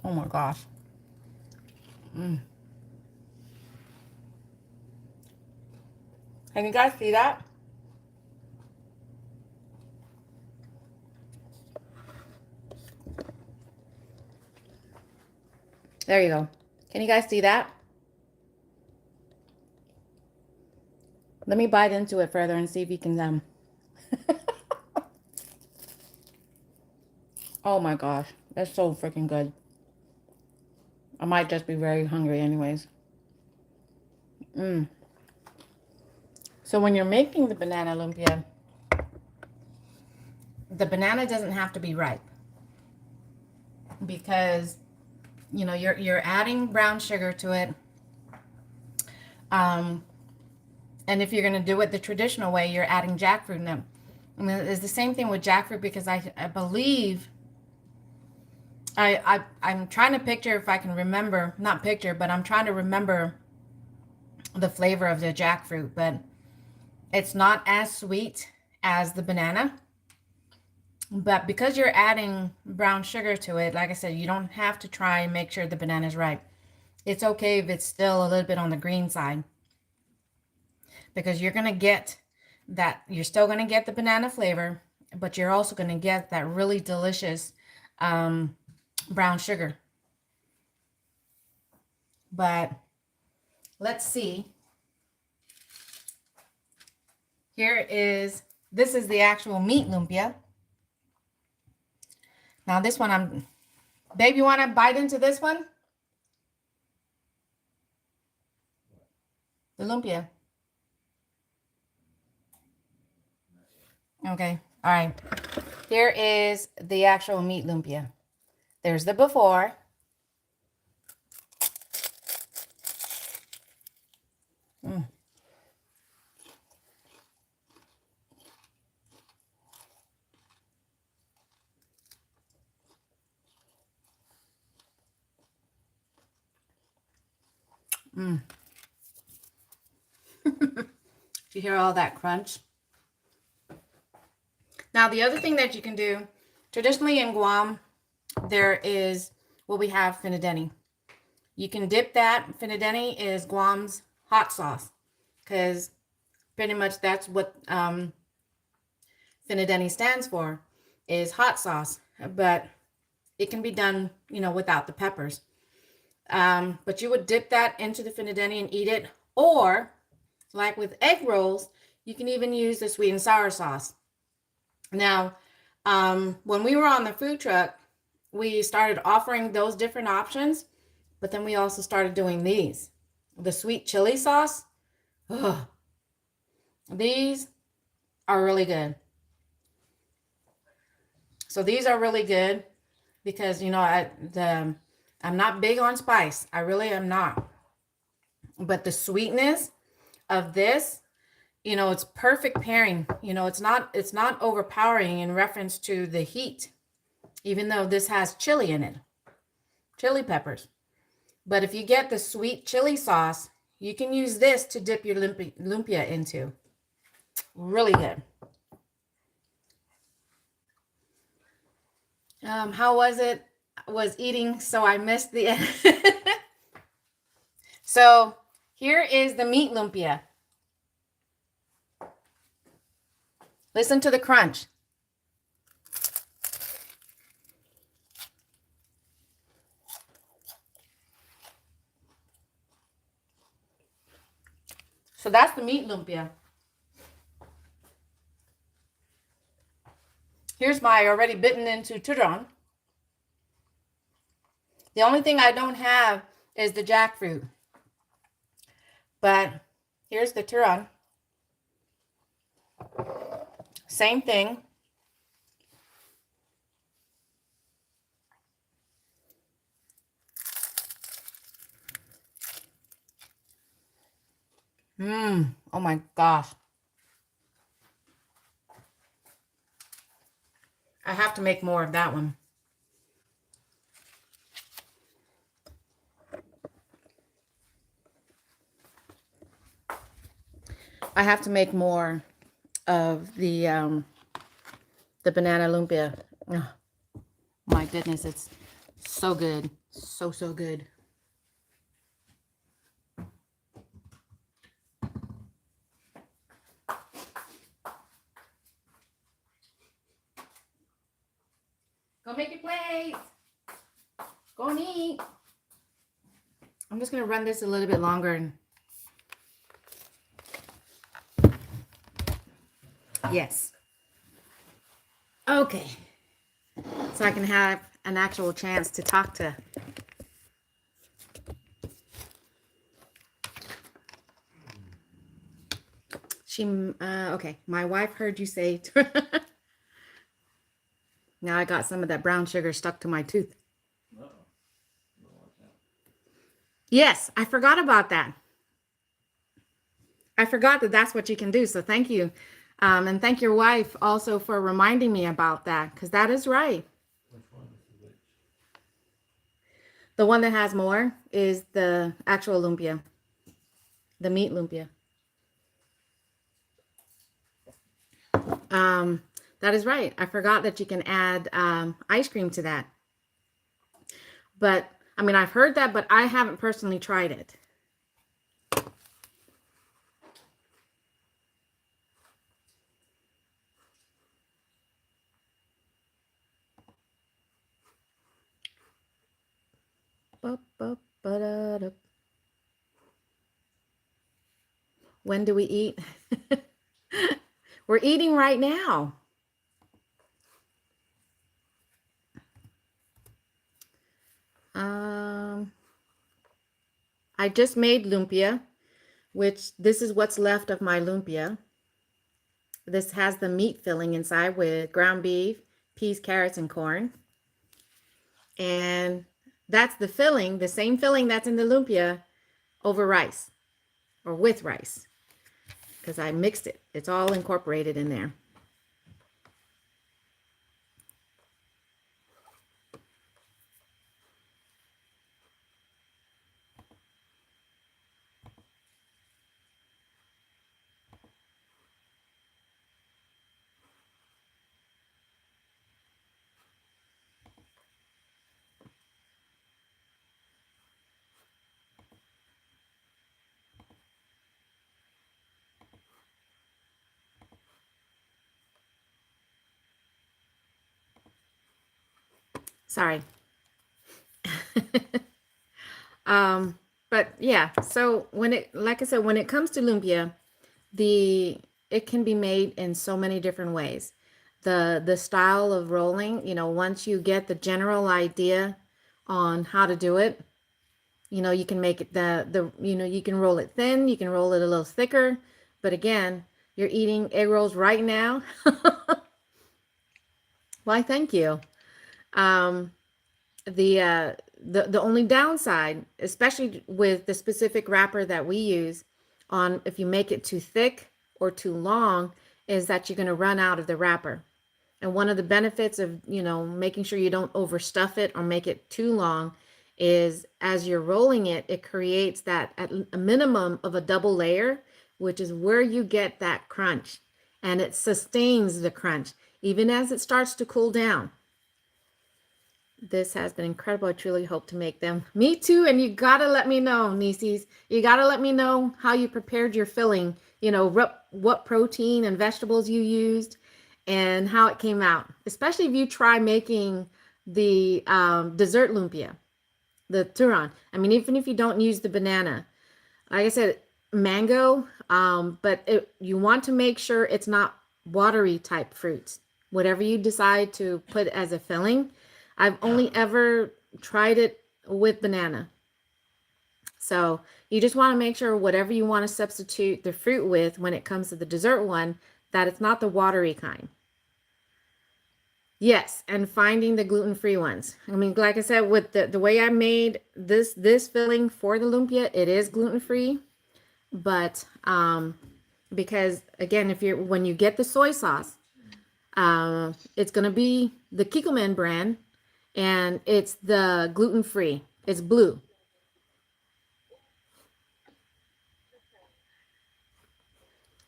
Oh my gosh. Mmm. Can you guys see that? There you go. Can you guys see that? Let me bite into it further and see if you can Oh my gosh. That's so freaking good. I might just be very hungry anyways. So when you're making the banana lumpia, the banana doesn't have to be ripe, because you know you're adding brown sugar to it. And if you're going to do it the traditional way, you're adding jackfruit. Now, I mean, it's the same thing with jackfruit, because I believe I'm trying to picture, if I can remember, not picture, but I'm trying to remember the flavor of the jackfruit, but it's not as sweet as the banana. But because you're adding brown sugar to it, like I said, you don't have to try and make sure the banana is ripe. It's okay if it's still a little bit on the green side, because you're going to get that, you're still going to get the banana flavor, but you're also going to get that really delicious brown sugar. But let's see. This is the actual meat lumpia. Now this one, babe, you want to bite into this one? The lumpia. Okay, all right. Here is the actual meat lumpia. There's the before. You hear all that crunch? Now, the other thing that you can do, traditionally in Guam, there is what we have, finadeni. You can dip that. Finadeni is Guam's hot sauce, because pretty much that's what finadeni stands for, is hot sauce. But it can be done, you know, without the peppers. But you would dip that into the finadeni and eat it. Or, like with egg rolls, you can even use the sweet and sour sauce. Now, when we were on the food truck, we started offering those different options, but then we also started doing these. The sweet chili sauce. Ugh. These are really good. So these are really good because, you know, I'm not big on spice. I really am not. But the sweetness of this, you know, it's perfect pairing. You know, it's not overpowering in reference to the heat, even though this has chili in it, chili peppers. But if you get the sweet chili sauce, you can use this to dip your lumpia into. Really good. How was it? I was eating, so I missed the end. So here is the meat lumpia. Listen to the crunch. So that's the meat lumpia. Here's my already bitten into turon. The only thing I don't have is the jackfruit. But here's the turon. Same thing. Oh my gosh. I have to make more of that one. I have to make more of the banana lumpia. Oh, my goodness, it's so good. So good. Go make your plate. Go and eat. I'm just going to run this a little bit longer. And yes. Okay. so I can have an actual chance to talk to. Okay, my wife heard you say. Now I got some of that brown sugar stuck to my tooth. Uh-oh. Don't watch out. Yes, I forgot about that. I forgot that that's what you can do. So thank you. And thank your wife also for reminding me about that, because that is right. Which one is which? The one that has more is the actual lumpia, the meat lumpia. That is right. I forgot that you can add ice cream to that. But I mean, I've heard that, but I haven't personally tried it. When do we eat? We're eating right now. I just made lumpia, which this is what's left of my lumpia. This has the meat filling inside with ground beef, peas, carrots, and corn. And that's the filling, the same filling that's in the lumpia over rice or with rice, because I mixed it. It's all incorporated in there. Sorry. But yeah, so when it, like I said, when it comes to lumpia, it can be made in so many different ways. The style of rolling, once you get the general idea on how to do it, you can make it you can roll it thin, you can roll it a little thicker, but again, you're eating egg rolls right now. Why, thank you. Um, the only downside, especially with the specific wrapper that we use, on if you make it too thick or too long, is that you're going to run out of the wrapper. And one of the benefits of making sure you don't overstuff it or make it too long is, as you're rolling it, it creates that at a minimum of a double layer, which is where you get that crunch, and it sustains the crunch even as it starts to cool down. This has been incredible. I truly hope to make them. Me too. And you got to let me know, Nieces. You got to let me know how you prepared your filling, what protein and vegetables you used and how it came out. Especially if you try making the dessert lumpia, the turon. I mean, even if you don't use the banana, like I said, mango, but you want to make sure it's not watery type fruits. Whatever you decide to put as a filling, I've only ever tried it with banana. So you just want to make sure whatever you want to substitute the fruit with when it comes to the dessert one, that it's not the watery kind. Yes, and finding the gluten-free ones. I mean, like I said, with the way I made this filling for the lumpia, it is gluten-free. But because again, when you get the soy sauce, it's going to be the Kikkoman brand. And it's the gluten-free. It's blue.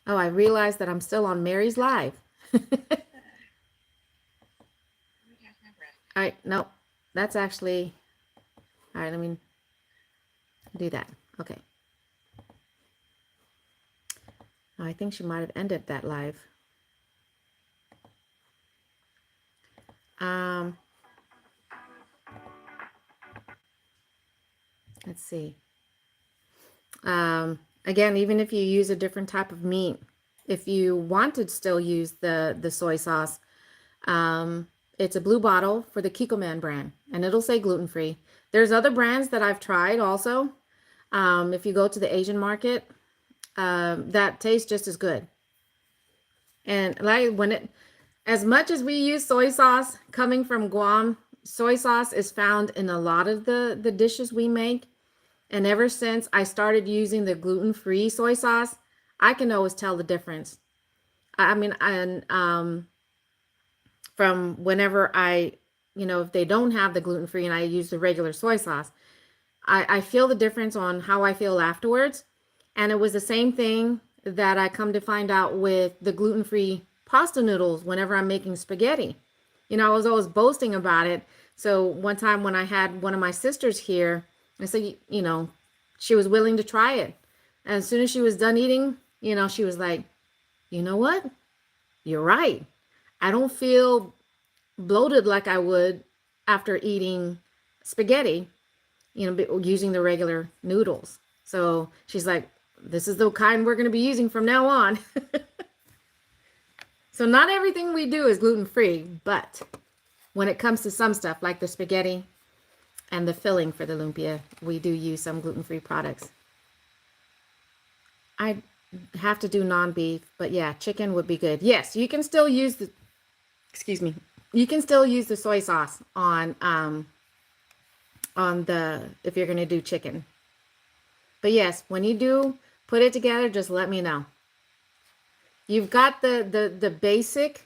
Oh, I realized that I'm still on Mary's Live. All right, no, that's actually, all right, let me do that. Okay. Oh, I think she might have ended that live. Let's see. Again, even if you use a different type of meat, if you want to still use the soy sauce, It's a blue bottle for the Kikkoman brand, and it'll say gluten-free. There's other brands that I've tried also. If you go to the Asian market, that tastes just as good. And like as much as we use soy sauce coming from Guam, soy sauce is found in a lot of the dishes we make. And ever since I started using the gluten-free soy sauce, I can always tell the difference. I mean, and from whenever if they don't have the gluten-free and I use the regular soy sauce, I feel the difference on how I feel afterwards. And it was the same thing that I come to find out with the gluten-free pasta noodles whenever I'm making spaghetti. I was always boasting about it. So one time when I had one of my sisters here, I said, she was willing to try it. And as soon as she was done eating, she was like, you know what? You're right. I don't feel bloated like I would after eating spaghetti, using the regular noodles. So she's like, this is the kind we're going to be using from now on. So not everything we do is gluten-free, but when it comes to some stuff like the spaghetti and the filling for the lumpia, we do use some gluten-free products. I have to do non-beef, but yeah, chicken would be good. Yes, you can still use you can still use the soy sauce on if you're going to do chicken. But yes, when you do put it together, just let me know. You've got the basic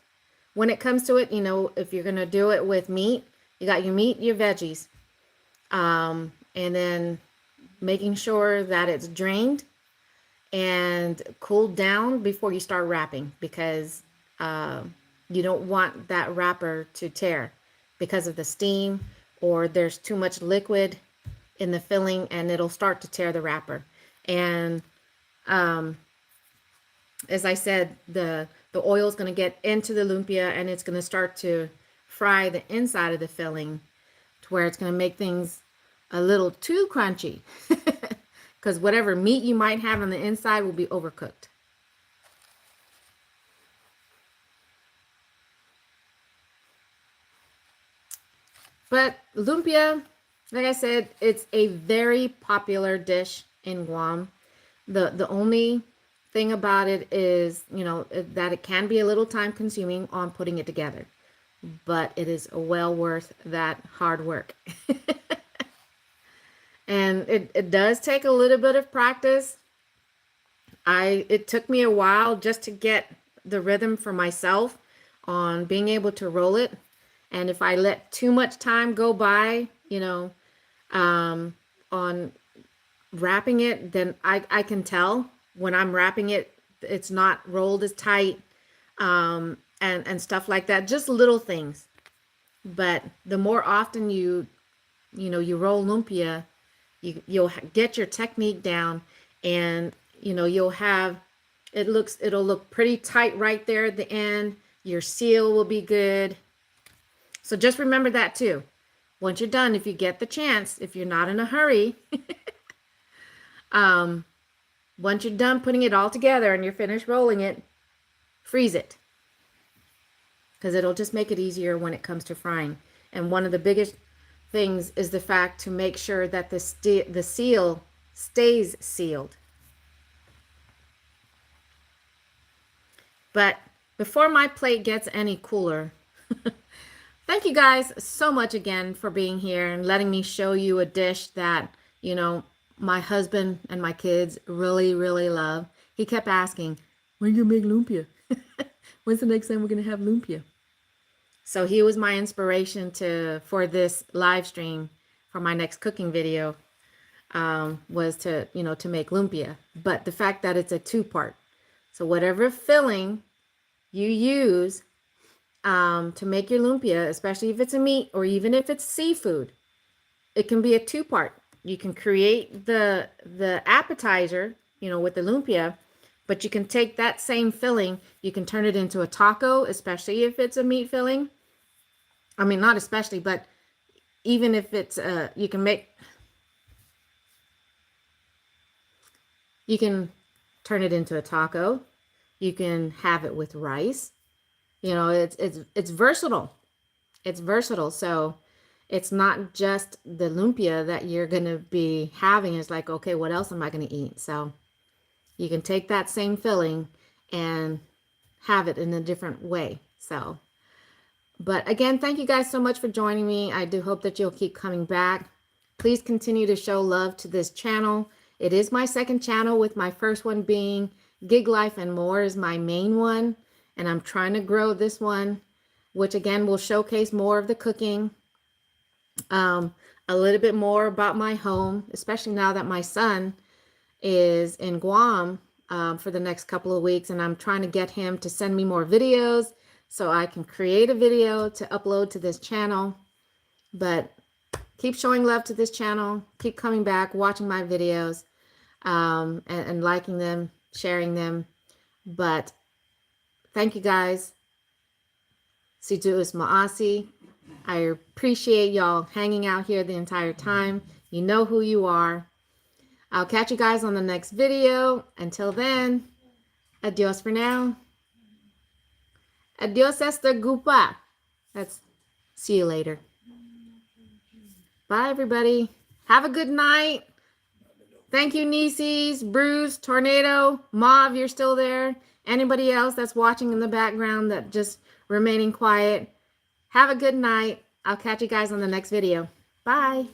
when it comes to it, if you're going to do it with meat, you got your meat, your veggies. And then making sure that it's drained and cooled down before you start wrapping, because you don't want that wrapper to tear because of the steam, or there's too much liquid in the filling and it'll start to tear the wrapper. And as I said, the oil is going to get into the lumpia and it's going to start to fry the inside of the filling to where it's going to make things a little too crunchy, because whatever meat you might have on the inside will be overcooked. But lumpia, like I said, it's a very popular dish in Guam. The only thing about it is, that it can be a little time consuming on putting it together, but it is well worth that hard work. And it does take a little bit of practice. It took me a while just to get the rhythm for myself on being able to roll it. And if I let too much time go by, on wrapping it, then I can tell when I'm wrapping it, it's not rolled as tight, and stuff like that. Just little things. But the more often you roll lumpia, you'll get your technique down, and it'll look pretty tight right there at the end. Your seal will be good. So just remember that too. Once you're done, if you get the chance, if you're not in a hurry, once you're done putting it all together and you're finished rolling it, freeze it, because it'll just make it easier when it comes to frying. And one of the biggest things is the fact to make sure that the seal stays sealed. But before my plate gets any cooler, thank you guys so much again for being here and letting me show you a dish that, my husband and my kids really, really love. He kept asking, when you make lumpia? When's the next time we're going to have lumpia? So he was my inspiration for this live stream for my next cooking video, was to make lumpia. But the fact that it's a two-part. So whatever filling you use to make your lumpia, especially if it's a meat or even if it's seafood, it can be a two-part. You can create the appetizer, with the lumpia, but you can take that same filling, you can turn it into a taco, especially if it's a meat filling. I mean, not especially, but even if it's you can turn it into a taco. You can have it with rice. It's versatile. it's versatile. So it's not just the lumpia that you're going to be having. It's like, okay, what else am I going to eat? So you can take that same filling and have it in a different way. So, but again, thank you guys so much for joining me. I do hope that you'll keep coming back. Please continue to show love to this channel. It is my second channel, with my first one being Gig Life and More is my main one. And I'm trying to grow this one, which again will showcase more of the cooking, a little bit more about my home, especially now that my son is in Guam for the next couple of weeks, and I'm trying to get him to send me more videos so I can create a video to upload to this channel. But keep showing love to this channel, keep coming back, watching my videos, and liking them, sharing them. But thank you guys. Situ is Maasi. I appreciate y'all hanging out here the entire time. You know who you are. I'll catch you guys on the next video. Until then, adios for now. Adios hasta gupa. That's see you later. Bye, everybody. Have a good night. Thank you, Nieces, Bruce, Tornado, Mauve, you're still there. Anybody else that's watching in the background that just remaining quiet. Have a good night. I'll catch you guys on the next video. Bye.